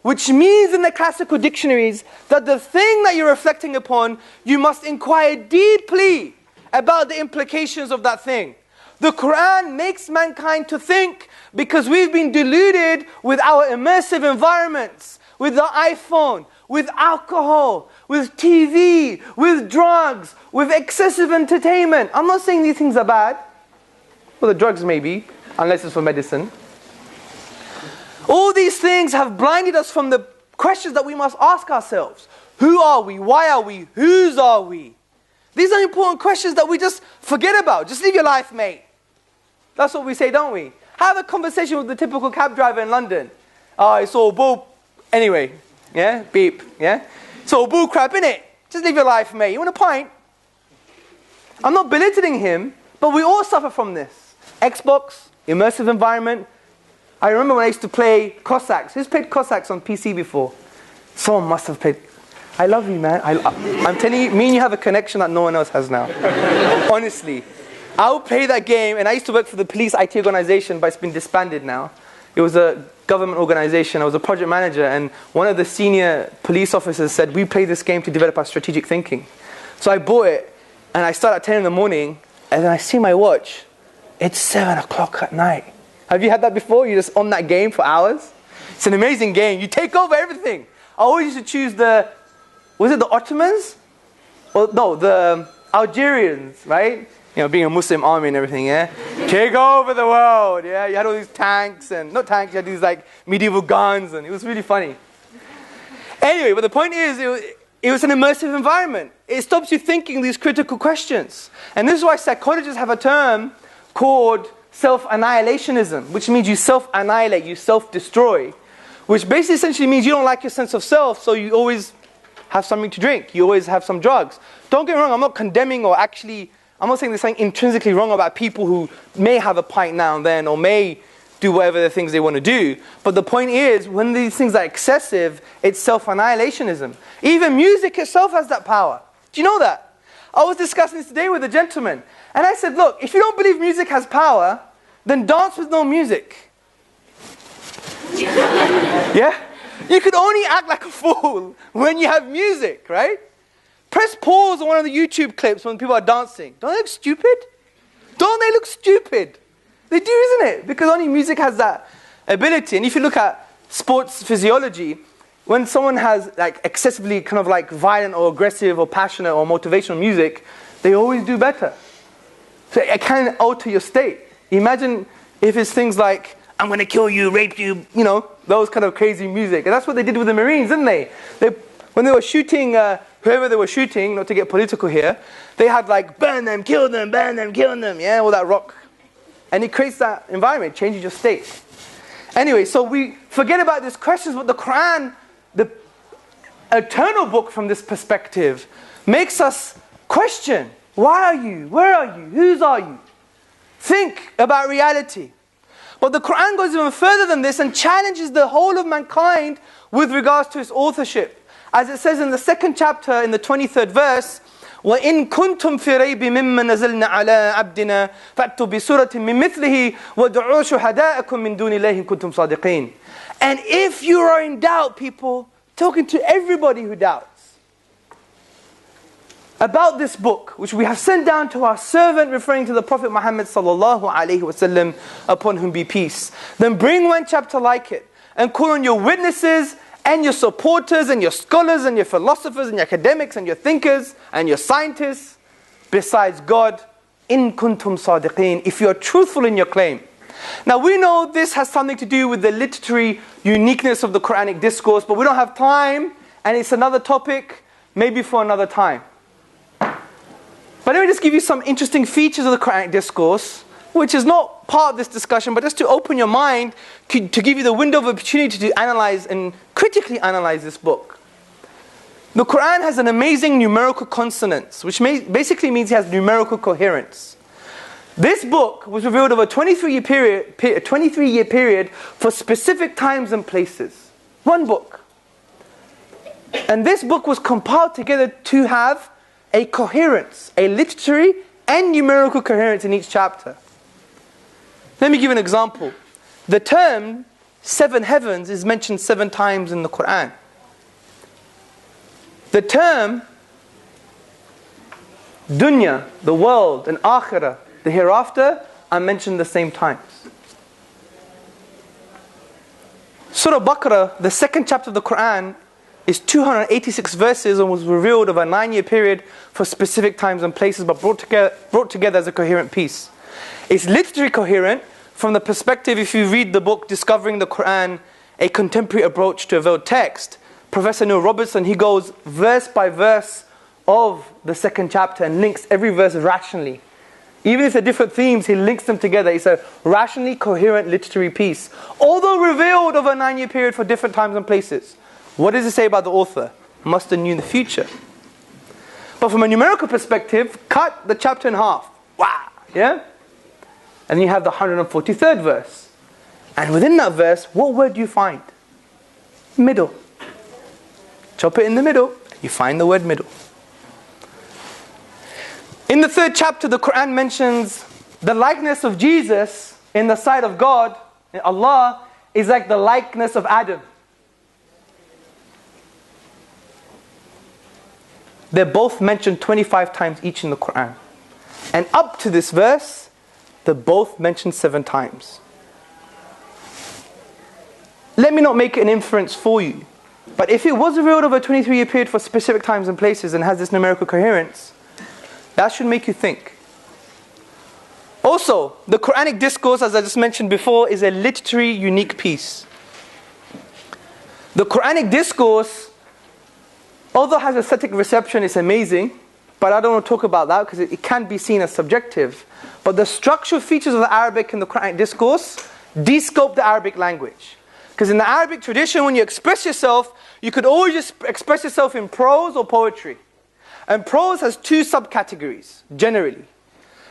which means in the classical dictionaries that the thing that you're reflecting upon, you must inquire deeply about the implications of that thing. The Quran makes mankind to think because we've been deluded with our immersive environments, with the iPhone, with alcohol, with TV, with drugs, with excessive entertainment. I'm not saying these things are bad. Well, the drugs maybe, unless it's for medicine. All these things have blinded us from the questions that we must ask ourselves. Who are we? Why are we? Whose are we? These are important questions that we just forget about. Just live your life, mate. That's what we say, don't we? Have a conversation with the typical cab driver in London. Oh, it's all bull. Anyway, yeah, beep, yeah. It's all bull crap, innit? Just live your life, mate. You want a pint? I'm not belittling him, but we all suffer from this. Xbox, immersive environment, I remember when I used to play Cossacks. Who's played Cossacks on PC before? Someone must have played. I love you, man. I'm telling you, me and you have a connection that no one else has now. Honestly. I would play that game, and I used to work for the police IT organization, but it's been disbanded now. It was a government organization. I was a project manager, and one of the senior police officers said, we play this game to develop our strategic thinking. So I bought it, and I start at 10 in the morning, and then I see my watch. It's 7 o'clock at night. Have you had that before? You're just on that game for hours? It's an amazing game. You take over everything. I always used to choose was it the Ottomans? Or no, the Algerians, right? You know, being a Muslim army and everything, yeah? Take over the world, yeah? You had all these tanks, and not tanks, you had these like medieval guns, and it was really funny. Anyway, but the point is, it was an immersive environment. It stops you thinking these critical questions. And this is why psychologists have a term called self-annihilationism, which means you self-annihilate, you self-destroy, which basically essentially means you don't like your sense of self, so you always have something to drink, you always have some drugs. Don't get me wrong, I'm not condemning or actually, I'm not saying there's something intrinsically wrong about people who may have a pint now and then or may do whatever the things they want to do. But the point is, when these things are excessive, it's self-annihilationism. Even music itself has that power. Do you know that? I was discussing this today with a gentleman, and I said, look, if you don't believe music has power, then dance with no music. Yeah? You could only act like a fool when you have music, right? Press pause on one of the YouTube clips when people are dancing. Don't they look stupid? Don't they look stupid? They do, isn't it? Because only music has that ability. And if you look at sports physiology, when someone has like excessively kind of like violent or aggressive or passionate or motivational music, they always do better. So it can alter your state. Imagine if it's things like, I'm going to kill you, rape you, you know, those kind of crazy music. And that's what they did with the Marines, didn't they? When they were shooting, whoever they were shooting, not to get political here, they had like, burn them, kill them, yeah, all that rock. And it creates that environment, changes your state. Anyway, so we forget about these questions, but the Quran, the eternal book from this perspective, makes us question, why are you? Where are you? Whose are you? Think about reality. But the Quran goes even further than this and challenges the whole of mankind with regards to its authorship. As it says in the second chapter, in the 23rd verse, وَإِن كُنْتُمْ فِي رَيْبٍ مِّمَّا نَزَلْنَا عَلَىٰ عَبْدِنَا فَأْتُوا بِسُورَةٍ مِّن مِّثْلِهِ وَادْعُوا شُهَدَاءَكُم مِّن دُونِ اللَّهِ إِن كُنتُمْ صَادِقِينَ. And if you are in doubt, people, talking to everybody who doubts, about this book, which we have sent down to our servant, referring to the Prophet Muhammad sallallahu alaihi wasallam, upon whom be peace, then bring one chapter like it, and call on your witnesses, and your supporters, and your scholars, and your philosophers, and your academics, and your thinkers, and your scientists, besides God, in kuntum sadiqeen, if you are truthful in your claim. Now we know this has something to do with the literary uniqueness of the Quranic discourse, but we don't have time, and it's another topic, maybe for another time. But let me just give you some interesting features of the Quranic discourse, which is not part of this discussion, but just to open your mind, to give you the window of opportunity to analyze and critically analyze this book. The Quran has an amazing numerical consonance, which basically means it has numerical coherence. This book was revealed over a 23-year period for specific times and places. One book. And this book was compiled together to have a coherence, a literary and numerical coherence in each chapter. Let me give an example. The term 7 heavens is mentioned 7 times in the Quran. The term dunya, the world, and akhirah, the hereafter, are mentioned the same times. Surah Baqarah, the second chapter of the Quran, is 286 verses and was revealed over a 9-year period for specific times and places, but brought together as a coherent piece. It's literally coherent from the perspective, if you read the book Discovering the Quran, A Contemporary Approach to a Veiled Text, Professor Neil Robertson, he goes verse by verse of the second chapter and links every verse rationally. Even if they're different themes, he links them together. It's a rationally coherent literary piece, although revealed over a 9-year period for different times and places. What does it say about the author? Must have knew the future. But from a numerical perspective, cut the chapter in half. Wow! Yeah? And then you have the 143rd verse. And within that verse, what word do you find? Middle. Chop it in the middle, you find the word middle. In the 3rd chapter, the Quran mentions the likeness of Jesus in the sight of God, Allah, is like the likeness of Adam. They're both mentioned 25 times each in the Quran. And up to this verse, they're both mentioned 7 times. Let me not make an inference for you. But if it was revealed over a 23-year period for specific times and places and has this numerical coherence, that should make you think. Also, the Quranic discourse, as I just mentioned before, is a literary unique piece. The Quranic discourse, although it has aesthetic reception, it's amazing, but I don't want to talk about that because it can be seen as subjective. But the structural features of the Arabic and the Quranic discourse de-scope the Arabic language. Because in the Arabic tradition, when you express yourself, you could always just express yourself in prose or poetry. And prose has 2 subcategories, generally.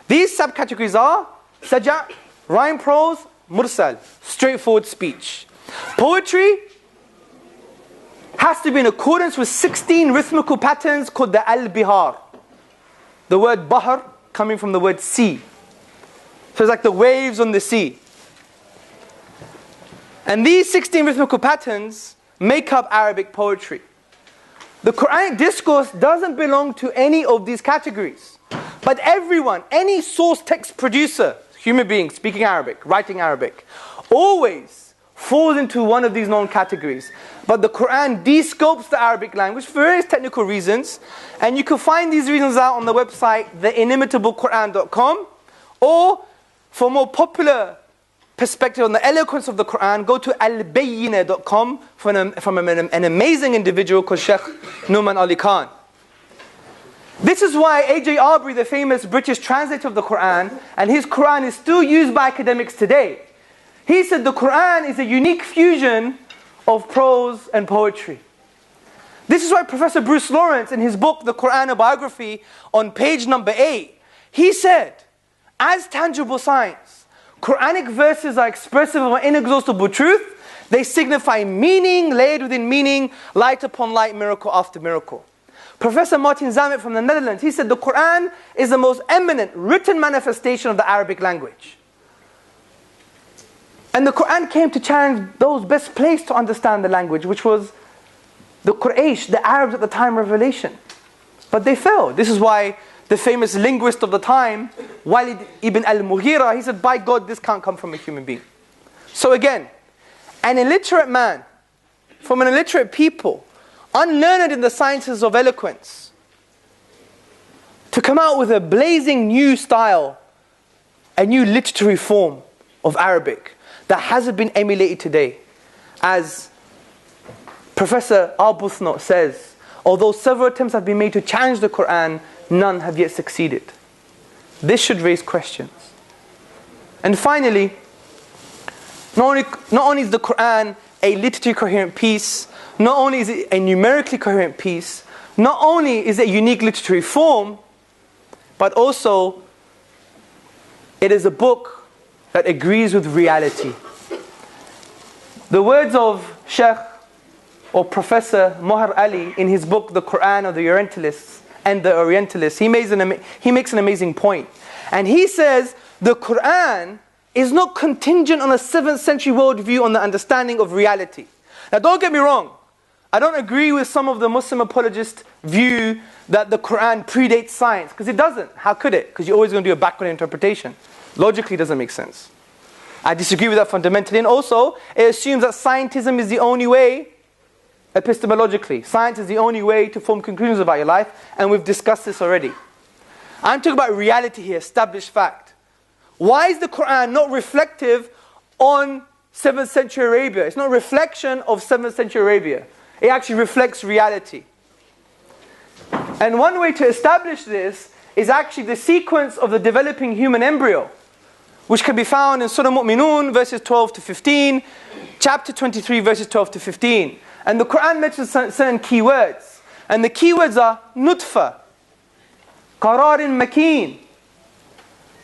These subcategories are saja', rhyme prose, mursal, straightforward speech. Poetry has to be in accordance with 16 rhythmical patterns called the al-bihar. The word bahar coming from the word sea. So it's like the waves on the sea. And these 16 rhythmical patterns make up Arabic poetry. The Quranic discourse doesn't belong to any of these categories. But everyone, any source text producer, human being speaking Arabic, writing Arabic, always falls into one of these known categories. But the Quran de-scopes the Arabic language for various technical reasons. And you can find these reasons out on the website, theinimitablequran.com. Or, for more popular perspective on the eloquence of the Quran, go to albayyina.com from an amazing individual called Sheikh Numan Ali Khan. This is why A.J. Aubrey, the famous British translator of the Quran, and his Quran is still used by academics today. He said the Quran is a unique fusion of prose and poetry. This is why Professor Bruce Lawrence, in his book, The Quran, a Biography, on page number 8, he said, as tangible science, Quranic verses are expressive of an inexhaustible truth. They signify meaning, layered within meaning, light upon light, miracle after miracle. Professor Martin Zamet from the Netherlands, he said the Quran is the most eminent written manifestation of the Arabic language. And the Quran came to challenge those best placed to understand the language, which was the Quraysh, the Arabs at the time of revelation. But they failed. This is why the famous linguist of the time, Walid ibn al-Mughira, he said, by God, this can't come from a human being. So again, an illiterate man, from an illiterate people, unlearned in the sciences of eloquence, to come out with a blazing new style, a new literary form of Arabic that hasn't been emulated today. As Professor Arbuthnot says, although several attempts have been made to challenge the Quran, none have yet succeeded. This should raise questions. And finally, not only is the Quran a literally coherent piece, not only is it a numerically coherent piece, not only is it a unique literary form, but also it is a book that agrees with reality. The words of Sheikh or Professor Mohar Ali in his book, The Quran of the Orientalists and the Orientalists, he makes an amazing point. And he says, the Quran is not contingent on a 7th century worldview on the understanding of reality. Now don't get me wrong, I don't agree with some of the Muslim apologist view that the Quran predates science, because it doesn't. How could it? Because you're always going to do a backward interpretation. Logically, it doesn't make sense. I disagree with that fundamentally. And also, it assumes that scientism is the only way, epistemologically, science is the only way to form conclusions about your life, and we've discussed this already. I'm talking about reality here, established fact. Why is the Quran not reflective on 7th century Arabia? It's not a reflection of 7th century Arabia. It actually reflects reality. And one way to establish this is actually the sequence of the developing human embryo, which can be found in Surah Mu'minun, verses 12 to 15, chapter 23, verses 12 to 15. And the Quran mentions certain keywords. And the keywords are nutfa, qararin makin,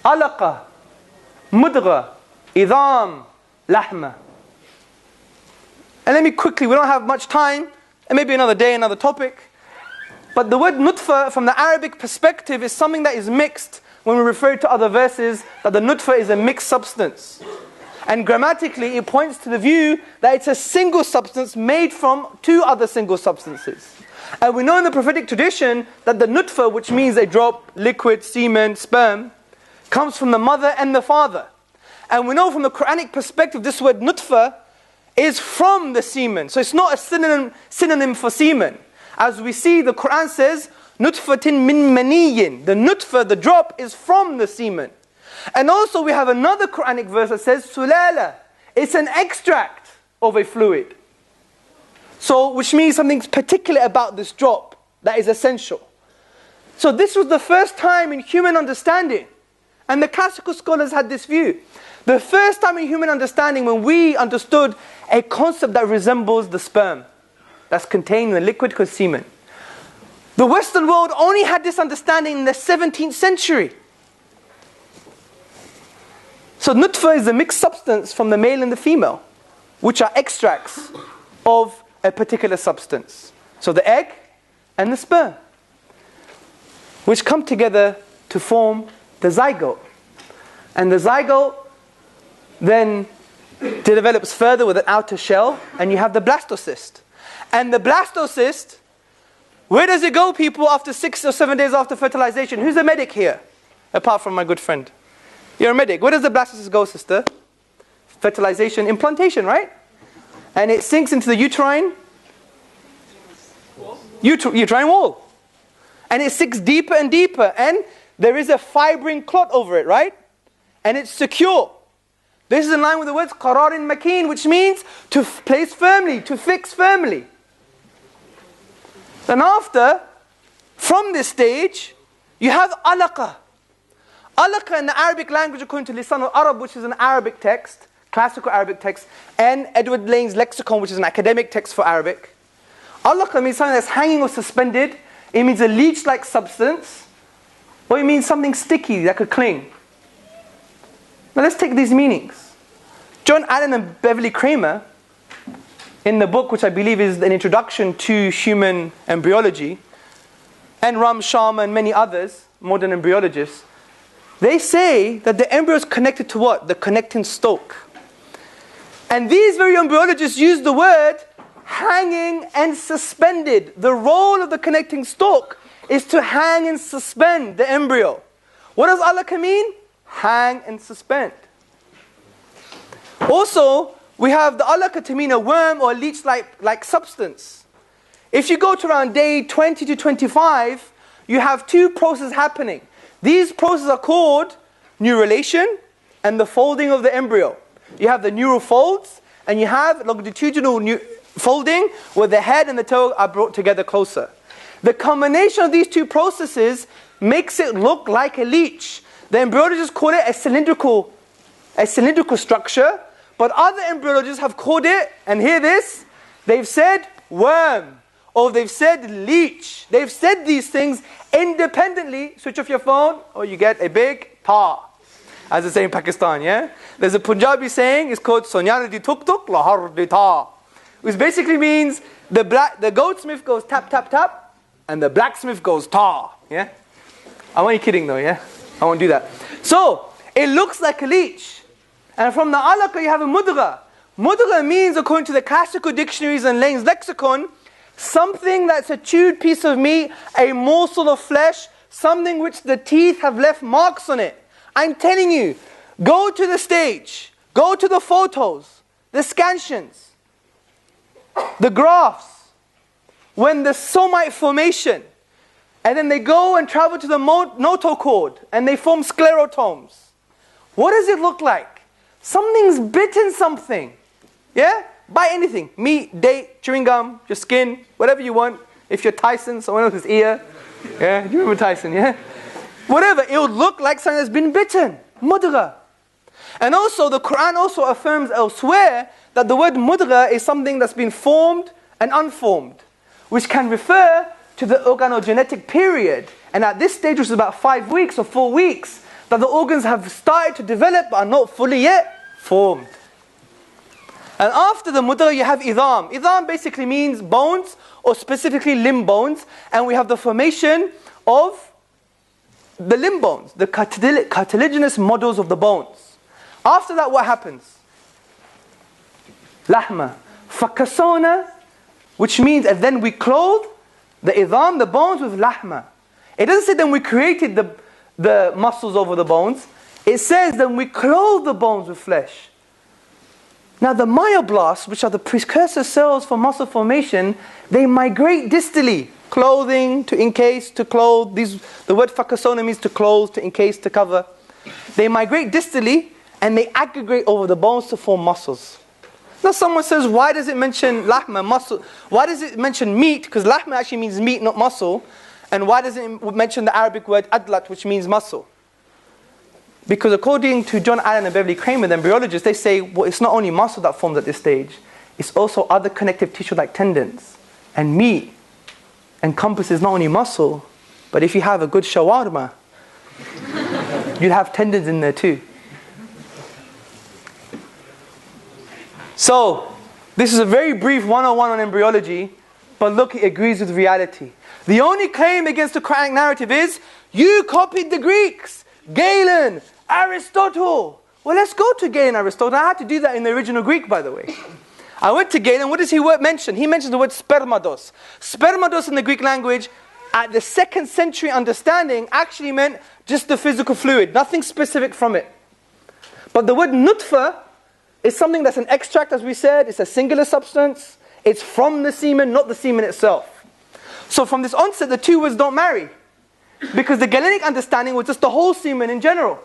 alaqa, mudgha, idham, lahma. And let me quickly, we don't have much time, and maybe another day, another topic. But the word nutfa from the Arabic perspective is something that is mixed when we refer to other verses, that the nutfa is a mixed substance. And grammatically, it points to the view that it's a single substance made from two other single substances. And we know in the prophetic tradition that the nutfa, which means a drop, liquid, semen, sperm, comes from the mother and the father. And we know from the Quranic perspective, this word nutfa is from the semen. So it's not a synonym for semen. As we see, the Quran says, nutfatin min maniyyin. The nutfa, the drop, is from the semen. And also we have another Quranic verse that says, sulala. It's an extract of a fluid. So, which means something particular about this drop that is essential. So this was the first time in human understanding. And the classical scholars had this view. The first time in human understanding when we understood a concept that resembles the sperm that's contained in the liquid called semen. The Western world only had this understanding in the 17th century. So nutfa is a mixed substance from the male and the female, which are extracts of a particular substance. So the egg and the sperm, which come together to form the zygote. And the zygote then develops further with an outer shell, and you have the blastocyst. And the blastocyst, where does it go, people, after 6 or 7 days after fertilization? Who's a medic here? Apart from my good friend. You're a medic. Where does the blastocyst go, sister? Fertilization, implantation, right? And it sinks into the uterine wall. And it sinks deeper and deeper. And there is a fibrin clot over it, right? And it's secure. This is in line with the words qararin makin, which means to place firmly, to fix firmly. Then after, from this stage, you have alaqa. Alaqa in the Arabic language, according to Lisan al-Arab, which is an Arabic text, classical Arabic text, and Edward Lane's lexicon, which is an academic text for Arabic. Alaqa means something that's hanging or suspended. It means a leech-like substance. Or it means something sticky that could cling. Now let's take these meanings. John Allen and Beverly Kramer, in the book which I believe is an introduction to human embryology, and Ram Sharma and many others, modern embryologists, they say that the embryo is connected to what? The connecting stalk. And these very embryologists use the word hanging and suspended. The role of the connecting stalk is to hang and suspend the embryo. What does alaqa mean? Hang and suspend. Also, we have the alaqa to mean a worm or a leech-like substance. If you go to around day 20 to 25, you have two processes happening. These processes are called neurulation and the folding of the embryo. You have the neural folds and you have longitudinal folding where the head and the toe are brought together closer. The combination of these two processes makes it look like a leech. The embryologists call it a cylindrical structure, but other embryologists have called it, and hear this, they've said worm, or they've said leech. They've said these things independently. Switch off your phone, or you get a big tar, as they say in Pakistan, yeah? There's a Punjabi saying, it's called Sonyana di tuk tuk, lahar di tar, which basically means the goldsmith goes tap, tap, tap, and the blacksmith goes tar, yeah? I'm only kidding though, yeah? I won't do that. So, it looks like a leech. And from the alaqa you have a mudgha. Mudgha means, according to the classical dictionaries and Lane's lexicon, something that's a chewed piece of meat, a morsel of flesh, something which the teeth have left marks on it. I'm telling you, go to the stage, go to the photos, the scansions, the graphs, when the somite formation, and then they go and travel to the notochord, and they form sclerotomes. What does it look like? Something's bitten something. Yeah? Buy anything. Meat, date, chewing gum, your skin, whatever you want. If you're Tyson, someone else's ear. Yeah? Do you remember Tyson, yeah? Whatever. It would look like something that's been bitten. Mudgha. And also, the Quran also affirms elsewhere that the word mudgha is something that's been formed and unformed, which can refer to the organogenetic period. And at this stage, which is about 5 weeks or 4 weeks, that the organs have started to develop but are not fully yet formed. And after the mudghah you have idham. Idham basically means bones, or specifically limb bones. And we have the formation of the limb bones, the cartilaginous models of the bones. After that, what happens? Lahma. Fakasona, which means, and then we clothe the idham, the bones, with lahma. It doesn't say then we created the muscles over the bones. It says then we clothe the bones with flesh. Now the myoblasts, which are the precursor cells for muscle formation, they migrate distally. Clothing, to encase, to clothe. The word fakasona means to clothe, to encase, to cover. They migrate distally and they aggregate over the bones to form muscles. Now someone says, why does it mention lahma, muscle? Why does it mention meat? Because lahma actually means meat, not muscle. And why does it mention the Arabic word adlat, which means muscle? Because according to John Allen and Beverly Kramer, the embryologists, they say, well, it's not only muscle that forms at this stage, it's also other connective tissue like tendons. And meat encompasses not only muscle, but if you have a good shawarma, you'd have tendons in there too. So, this is a very brief 101 on embryology, but look, it agrees with reality. The only claim against the Quranic narrative is, you copied the Greeks, Galen, Aristotle. Well, let's go to Galen and Aristotle. I had to do that in the original Greek, by the way. I went to Galen. What does he mention? He mentions the word spermados. Spermados in the Greek language, at the 2nd century understanding, actually meant just the physical fluid, nothing specific from it. But the word nutfa is something that's an extract, as we said. It's a singular substance. It's from the semen, not the semen itself. So from this onset, the two words don't marry. Because the Galenic understanding was just the whole semen in general.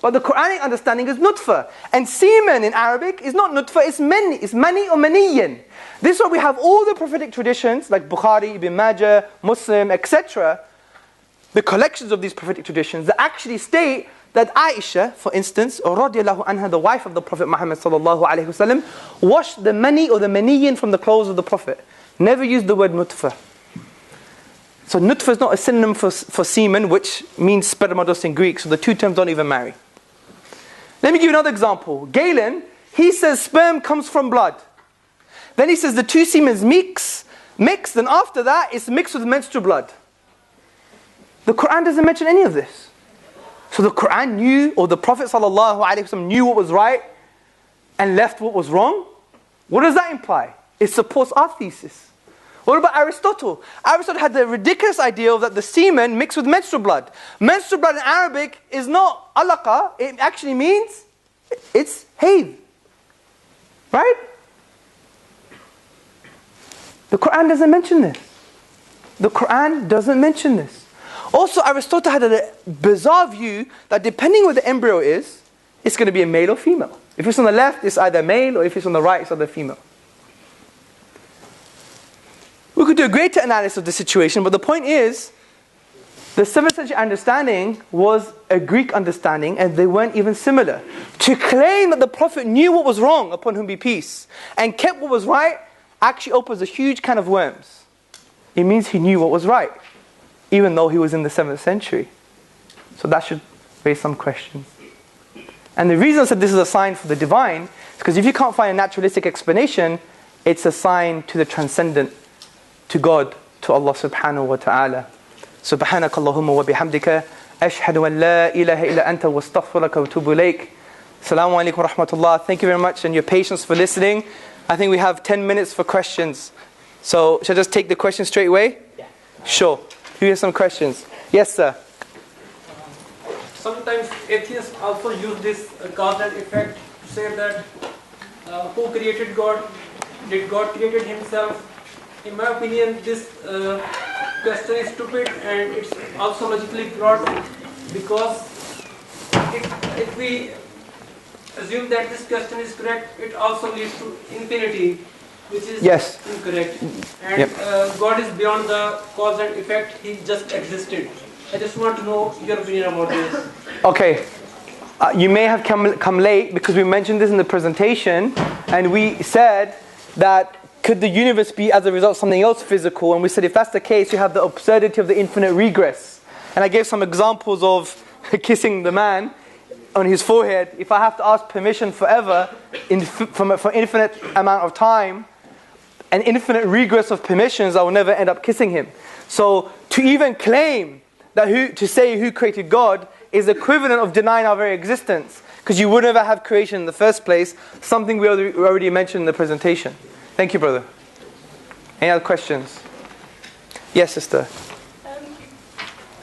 But the Quranic understanding is nutfa. And semen in Arabic is not nutfa, it's mani or maniyin. This is why we have all the prophetic traditions, like Bukhari, Ibn Majah, Muslim, etc. The collections of these prophetic traditions that actually state that Aisha, for instance, or radiallahu anha, the wife of the Prophet Muhammad sallallahu alaihi wasallam, washed the mani or the maniyin from the clothes of the Prophet. Never used the word nutfa. So nutfa is not a synonym for semen, which means spermados in Greek, so the two terms don't even marry. Let me give you another example. Galen, he says sperm comes from blood. Then he says the two semens mix, and after that it's mixed with menstrual blood. The Quran doesn't mention any of this. So the Quran knew, or the Prophet ﷺ knew what was right and left what was wrong. What does that imply? It supports our thesis. What about Aristotle? Aristotle had the ridiculous idea of that the semen mixed with menstrual blood. Menstrual blood in Arabic is not alaqa, it actually means it's hayd. Right? The Quran doesn't mention this. The Quran doesn't mention this. Also, Aristotle had a bizarre view that depending where the embryo is, it's going to be a male or female. If it's on the left, it's either male, or if it's on the right, it's either female. We could do a greater analysis of the situation, but the point is, the 7th century understanding was a Greek understanding, and they weren't even similar. To claim that the Prophet knew what was wrong, upon whom be peace, and kept what was right, actually opens a huge can of worms. It means he knew what was right, even though he was in the 7th century. So that should raise some questions. And the reason I said this is a sign for the divine, is because if you can't find a naturalistic explanation, it's a sign to the transcendent, to God, to Allah subhanahu wa ta'ala. Subhanaka Allahumma wa bihamdika, ashhadu an la ilaha illa anta wa astaghfiruka wa atubu ilayk. Assalamu alaikum wa rahmatullah. Thank you very much and your patience for listening. I think we have 10 minutes for questions. So, shall I just take the questions straight away? Yeah. Sure. Who has some questions? Yes, sir. Sometimes atheists also use this cause and effect to say that who created God? Did God created himself? In my opinion, this question is stupid and it's also logically flawed, because if we assume that this question is correct, it also leads to infinity, which is incorrect. And God is beyond the cause and effect, he just existed. I just want to know your opinion about this. Okay. You may have come late because we mentioned this in the presentation, and we said that could the universe be as a result of something else physical? And we said if that's the case, you have the absurdity of the infinite regress. And I gave some examples of kissing the man. on his forehead, if I have to ask permission forever, for infinite amount of time, an infinite regress of permissions, I will never end up kissing him. So to even claim to say who created God is equivalent of denying our very existence, because you would never have creation in the first place, something we already mentioned in the presentation. Thank you, brother. Any other questions? Yes, sister. I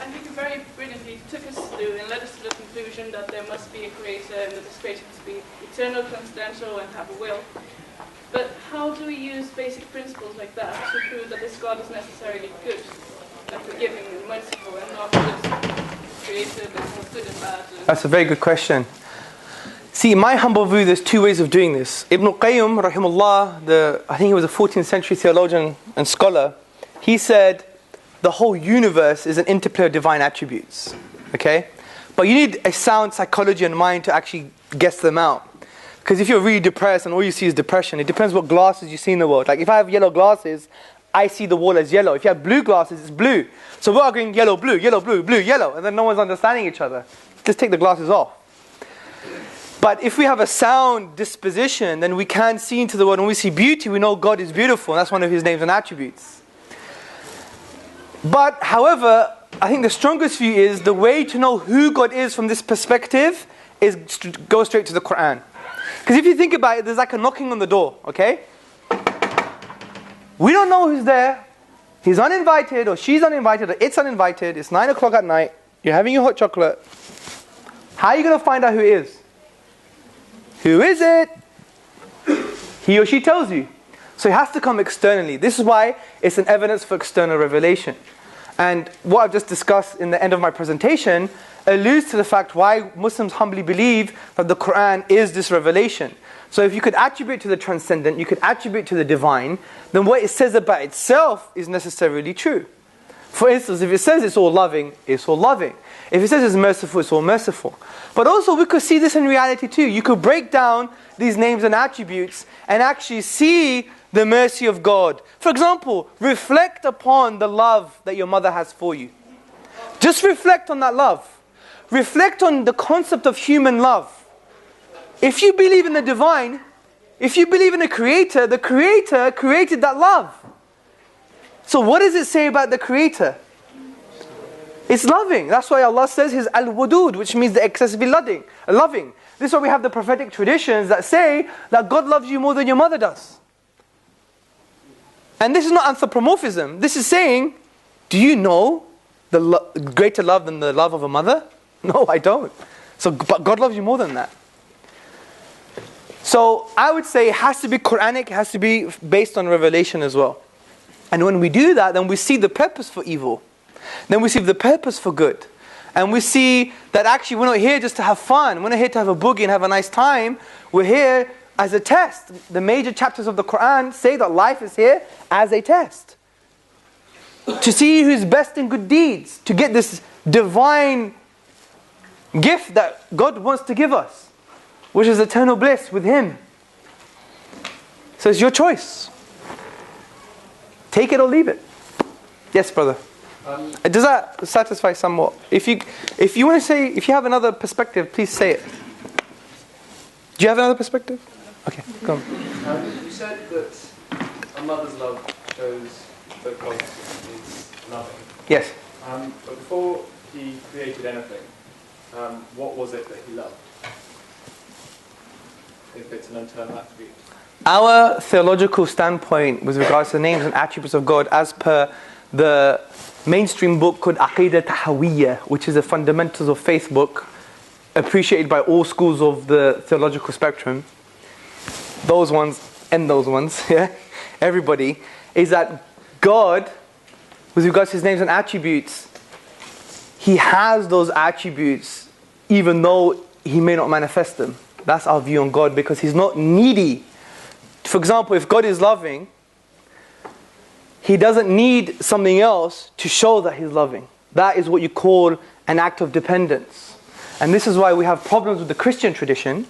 think you very brilliantly took us through and led us to the conclusion that there must be a creator and that this creation must be eternal, consubstantial, and have a will. But how do we use basic principles like that to prove that this God is necessarily good and forgiving and merciful and not just created and has good and bad? That's a very good question. See, in my humble view, there's two ways of doing this. Ibn Qayyim, rahimahullah, I think he was a 14th century theologian and scholar, he said the whole universe is an interplay of divine attributes. Okay? But you need a sound psychology and mind to actually guess them out. Because if you're really depressed and all you see is depression, it depends what glasses you see in the world. Like if I have yellow glasses, I see the wall as yellow. If you have blue glasses, it's blue. So we're arguing yellow, blue, blue, yellow, and then no one's understanding each other. Just take the glasses off. But if we have a sound disposition, then we can see into the world. When we see beauty, we know God is beautiful. And that's one of His names and attributes. But, however, I think the strongest view is the way to know who God is from this perspective is to go straight to the Quran. Because if you think about it, there's like a knocking on the door, okay? We don't know who's there. He's uninvited, or she's uninvited, or it's uninvited. It's 9 o'clock at night. You're having your hot chocolate. How are you going to find out who it is? Who is it? He or she tells you. So it has to come externally. This is why it's an evidence for external revelation. And what I've just discussed in the end of my presentation alludes to the fact why Muslims humbly believe that the Quran is this revelation. So if you could attribute to the transcendent, you could attribute to the divine, then what it says about itself is necessarily true. For instance, if it says it's all loving, it's all loving. If it says it's merciful, it's all merciful. But also we could see this in reality too. You could break down these names and attributes and actually see the mercy of God. For example, reflect upon the love that your mother has for you. Just reflect on that love. Reflect on the concept of human love. If you believe in the divine, if you believe in the Creator created that love. So what does it say about the Creator? It's loving. That's why Allah says He's al-wadud, which means the excessively loving. This is why we have the prophetic traditions that say that God loves you more than your mother does. And this is not anthropomorphism. This is saying, do you know the greater love than the love of a mother? No, I don't. But God loves you more than that. So I would say it has to be Quranic, it has to be based on revelation as well. And when we do that, then we see the purpose for evil. Then we see the purpose for good. And we see that actually we're not here just to have fun. We're not here to have a boogie and have a nice time. We're here as a test. The major chapters of the Quran say that life is here as a test. To see who's best in good deeds. To get this divine gift that God wants to give us, which is eternal bliss with Him. So it's your choice. Take it or leave it. Yes, brother. Does that satisfy somewhat? If you want to say, if you have another perspective, please say it. Do you have another perspective? Okay, go on. You said that a mother's love shows that God is loving. Yes. But before He created anything, what was it that He loved? If it's an internal attribute. Our theological standpoint with regards to the names and attributes of God, as per the mainstream book called Aqidah Tahawiyya, which is a fundamentals of faith book, appreciated by all schools of the theological spectrum, those ones and those ones, yeah, everybody, is that God, with regards to His names and attributes, He has those attributes even though He may not manifest them. That's our view on God, because He's not needy. For example, if God is loving, He doesn't need something else to show that He's loving. That is what you call an act of dependence. And this is why we have problems with the Christian tradition,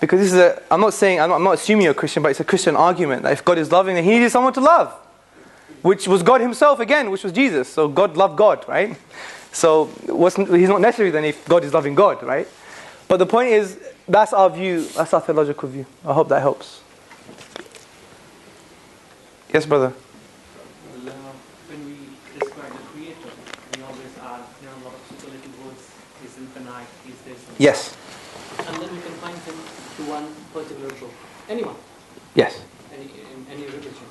because this is I'm not assuming you're a Christian, but it's a Christian argument that if God is loving, then He needed someone to love, which was God Himself again, which was Jesus. So God loved God, right? So He's not necessary then if God is loving God, right? But the point is, that's our view, that's our theological view. I hope that helps. Yes, brother? Well, when we describe the Creator, we always add a lot of superlative words. He's infinite, he's this. And Yes. that. And then we confine him to one particular book. Anyone, Yes. in any religion.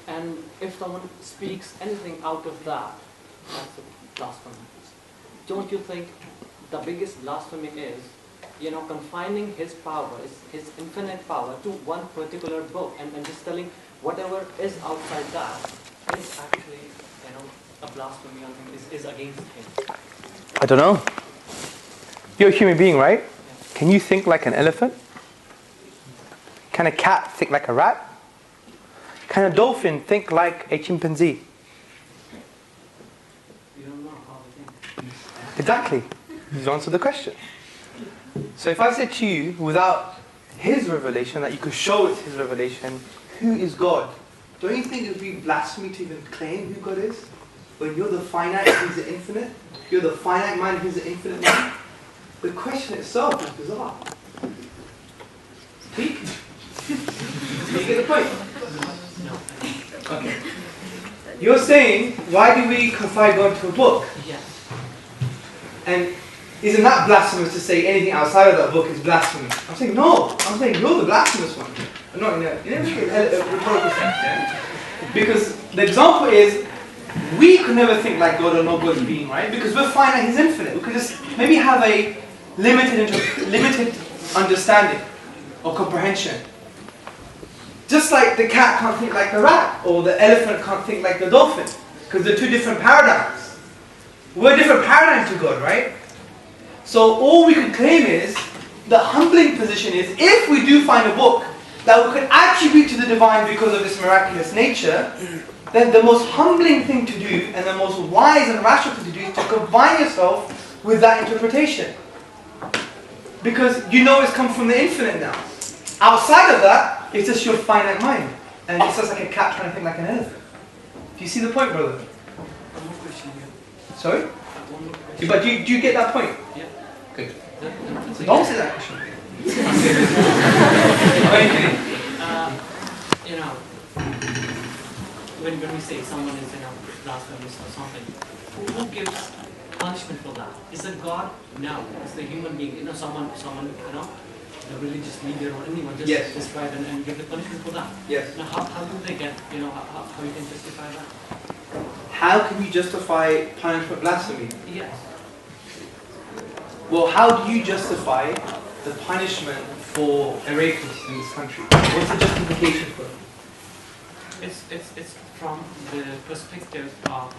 And if someone speaks anything out of that, that's a blasphemy. Don't you think the biggest blasphemy is, confining his power, his infinite power to one particular book and just telling whatever is outside that is actually, a blasphemy and is against him. I don't know. You're a human being, right? Can you think like an elephant? Can a cat think like a rat? Can a dolphin think like a chimpanzee? You don't know how to think. Exactly. You've answered the question. So if I said to you, without his revelation, that you could show it's his revelation, who is God? Don't you think it would be blasphemy to even claim who God is? When you're the finite, he's the infinite. You're the finite mind, he's the infinite mind. The question itself is bizarre. Speak. Do you get the point? No. Okay. You're saying, why do we confine God to a book? Yes. And isn't that blasphemous to say anything outside of that book is blasphemy? I'm saying no. I'm saying you're the blasphemous one. I'm not in a rhetorical sense, yeah? Because the example is, we could never think like God or know God's being, right? Because we're finite, he's infinite. We could just maybe have a limited understanding or comprehension. Just like the cat can't think like the rat, or the elephant can't think like the dolphin, because they're two different paradigms. We're a different paradigm to God, right? So all we could claim is, the humbling position is, if we do find a book that we could attribute to the divine because of its miraculous nature, then the most humbling thing to do, and the most wise and rational thing to do, is to combine yourself with that interpretation. Because you know it's come from the infinite now. Outside of that, it's just your finite mind. And it's just like a cat trying to think like an elephant. Do you see the point, brother? One more question here. Sorry? One more question. But do you get that point? Yeah. Good. That's So a don't yes. say that question. When we say someone is blasphemous or something, who gives punishment for that? Is it God? No. It's the human being. Someone, the religious leader or anyone just Yes. describe and give the punishment for that. Yes. Now, how do they get, how you can justify that? How can you justify punishment for blasphemy? Yes. Well, how do you justify the punishment for a rapist in this country? What's the justification for it? It's from the perspective of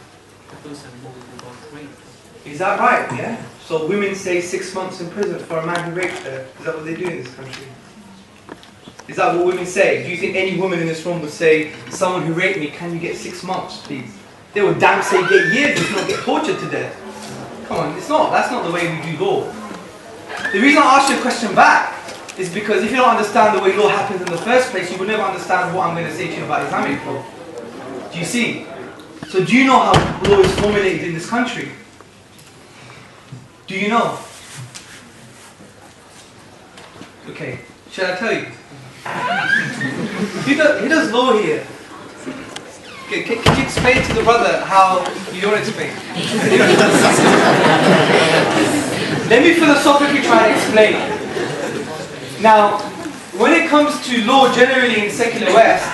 the person who got raped. Is that right? Yeah. So women say 6 months in prison for a man who raped her. Is that what they do in this country? Is that what women say? Do you think any woman in this room would say, someone who raped me, can you get 6 months, please? They would damn say get years if not get tortured to death. Come on, it's not. That's not the way we do law. The reason I asked you a question back is because if you don't understand the way law happens in the first place, you will never understand what I'm going to say to you about Islamic law. Do you see? So do you know how law is formulated in this country? Do you know? Okay, shall I tell you? Who does law here? Okay, can you explain to the brother how you don't explain? Let me philosophically try and explain. Now, when it comes to law generally in secular West,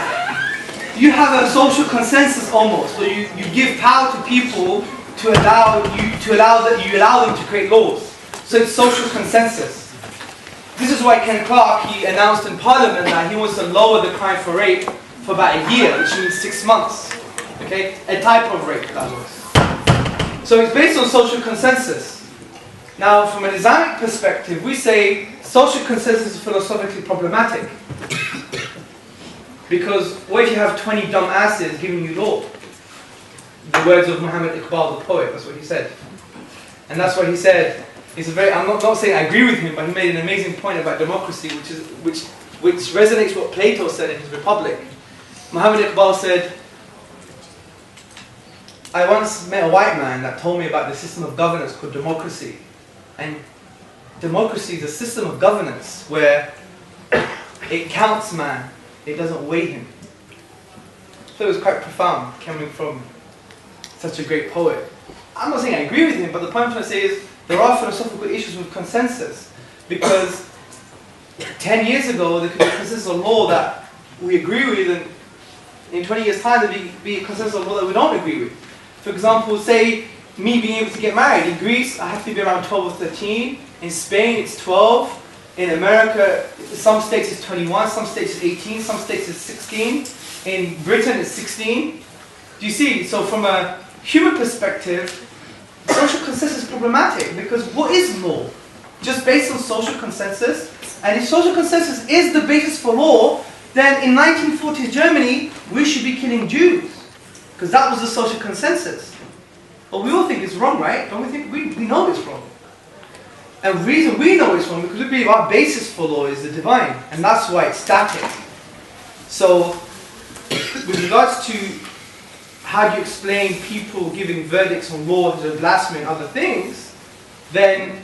you have a social consensus almost, so you give power to people to allow them to create laws. So it's social consensus. This is why Ken Clark, he announced in Parliament that he wants to lower the crime for rape for about a year, which means 6 months. Okay? A type of rape, that was. So it's based on social consensus. Now, from an Islamic perspective, we say social consensus is philosophically problematic. Because what if you have 20 dumb asses giving you law? The words of Muhammad Iqbal, the poet, that's what he said. And that's what he said. I'm not saying I agree with him, but he made an amazing point about democracy, which resonates with what Plato said in his Republic. Muhammad Iqbal said, I once met a white man that told me about the system of governance called democracy. And democracy is a system of governance where it counts man, it doesn't weigh him. So it was quite profound coming from such a great poet. I'm not saying I agree with him, but the point I'm trying to say is there are philosophical issues with consensus, because 10 years ago there could be a consensus of law that we agree with, and in 20 years' time there will be a consensus of law that we don't agree with. For example, say me being able to get married. In Greece, I have to be around 12 or 13. In Spain, it's 12. In America, some states it's 21, some states it's 18, some states it's 16. In Britain, it's 16. Do you see? So from a human perspective, social consensus is problematic, because what is law? Just based on social consensus? And if social consensus is the basis for law, then in 1940s Germany, we should be killing Jews, because that was the social consensus. But we all think it's wrong, right? Don't we think? We know it's wrong. And the reason we know it's wrong, because we believe our basis for law is the divine, and that's why it's static. So, with regards to how do you explain people giving verdicts on laws and blasphemy and other things, then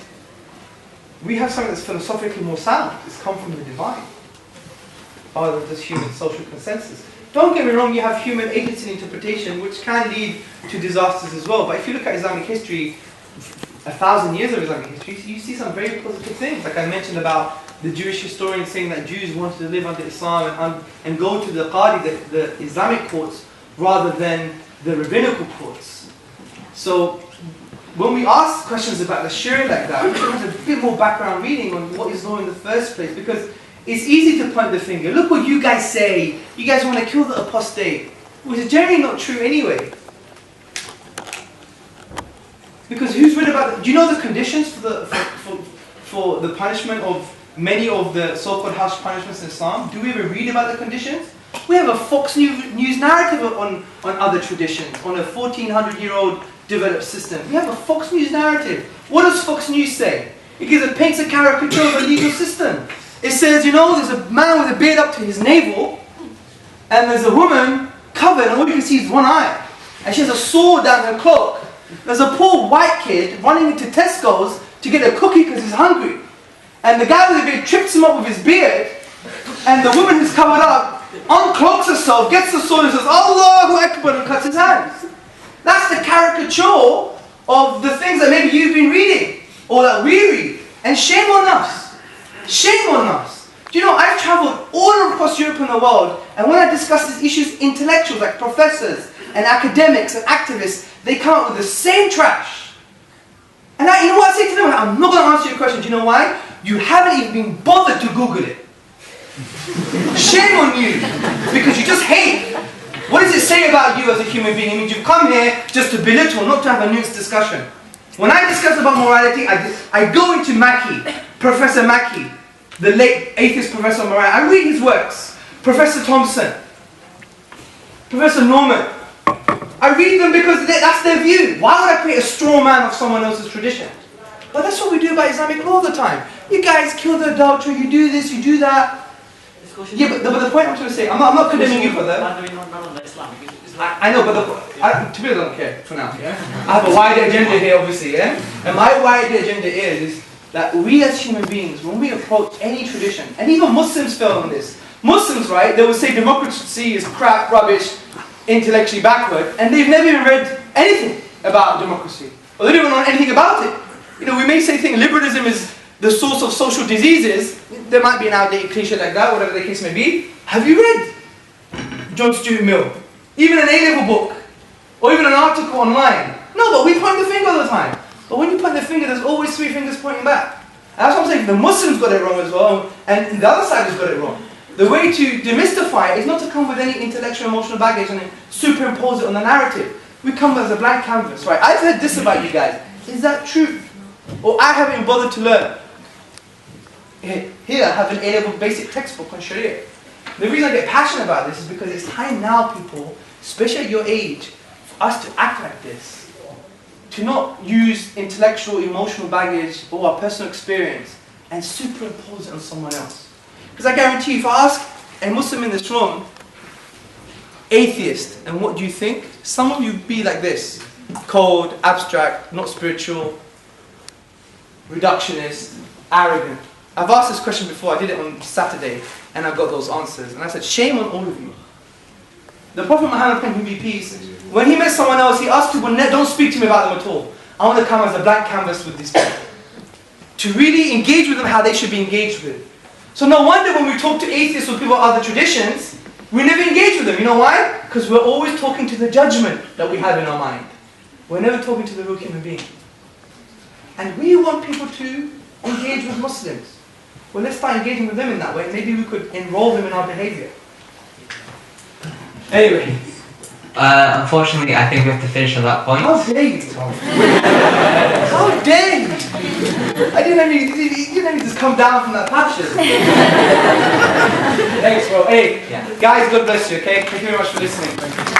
we have something that's philosophically more sound. It's come from the divine, rather than just human social consensus. Don't get me wrong, you have human agency and interpretation, which can lead to disasters as well. But if you look at Islamic history, 1,000 years of Islamic history, you see some very positive things. Like I mentioned about the Jewish historian saying that Jews wanted to live under Islam and go to the Qadi, the Islamic courts, rather than the rabbinical courts. So when we ask questions about the Sharia like that, we should have a bit more background reading on what is law in the first place, because it's easy to point the finger. Look what you guys say. You guys want to kill the apostate, which is generally not true anyway. Because who's read about? Do you know the conditions for the punishment of many of the so-called harsh punishments in Islam? Do we ever read about the conditions? We have a Fox News narrative on other traditions, on a 1400-year-old developed system. We have a Fox News narrative. What does Fox News say? It paints a caricature of a legal system. It says, you know, there's a man with a beard up to his navel, and there's a woman covered, and all you can see is one eye. And she has a sword down her cloak. There's a poor white kid running into Tesco's to get a cookie because he's hungry. And the guy with the beard trips him up with his beard, and the woman who's covered up uncloaks herself, gets the sword and says, Allahu Akbar, and cuts his hands. That's the caricature of the things that maybe you've been reading, or that we read. And shame on us. Shame on us. Do you know, I've travelled all across Europe and the world, and when I discuss these issues, intellectuals like professors and academics and activists, they come up with the same trash. And you know what I say to them? I'm not going to answer your question. Do you know why? You haven't even been bothered to Google it. Shame on you, because you just hate. What does it say about you as a human being? It means you've come here just to belittle, not to have a nuanced discussion. When I discuss about morality, I go into Mackey, Professor Mackey, the late atheist professor of morality. I read his works. Professor Thompson, Professor Norman. I read them because that's their view. Why would I create a straw man of someone else's tradition? But that's what we do by Islamic law all the time. You guys kill the adulterer, you do this, you do that. Yeah, but the point I'm trying to say, I'm not condemning you for that. I know, but to be honest, I don't care for now. Yeah? I have a wider agenda here, obviously, yeah? And my wider agenda is that we as human beings, when we approach any tradition, and even Muslims fail on this. Muslims, right, they will say democracy is crap, rubbish, intellectually backward, and they've never even read anything about democracy. Or they don't even know anything about it. You know, we may say liberalism is the source of social diseases. There might be an outdated cliche like that, whatever the case may be. Have you read John Stuart Mill? Even an A-level book, or even an article online. No, but we point the finger all the time. But when you point the finger, there's always three fingers pointing back. And that's what I'm saying, the Muslims got it wrong as well, and the other side has got it wrong. The way to demystify it is not to come with any intellectual, emotional baggage and then superimpose it on the narrative. We come as a blank canvas, right? I've heard this about you guys. Is that true? Or I haven't bothered to learn. Here I have an A-level basic textbook on Sharia. The reason I get passionate about this is because it's time now, people, especially at your age, for us to act like this. To not use intellectual, emotional baggage or our personal experience and superimpose it on someone else. Because I guarantee you, if I ask a Muslim in this room, atheist, and what do you think? Some of you be like this. Cold, abstract, not spiritual, reductionist. arrogant. I've asked this question before, I did it on Saturday, and I got those answers. And I said, shame on all of you. The Prophet Muhammad, upon him be peace, when he met someone else, he asked people, don't speak to me about them at all. I want to come as a blank canvas with these people. To really engage with them how they should be engaged with. So no wonder when we talk to atheists or people of other traditions, we never engage with them. You know why? Because we're always talking to the judgment that we have in our mind. We're never talking to the real human being. And we want people to engage with Muslims. Well, let's start engaging with them in that way. Maybe we could enroll them in our behavior. Anyway. Unfortunately, I think we have to finish on that point. How dare you, Tom? How dare you? I didn't even just come down from that passion. Thanks, bro. Hey, guys, God bless you, okay? Thank you very much for listening.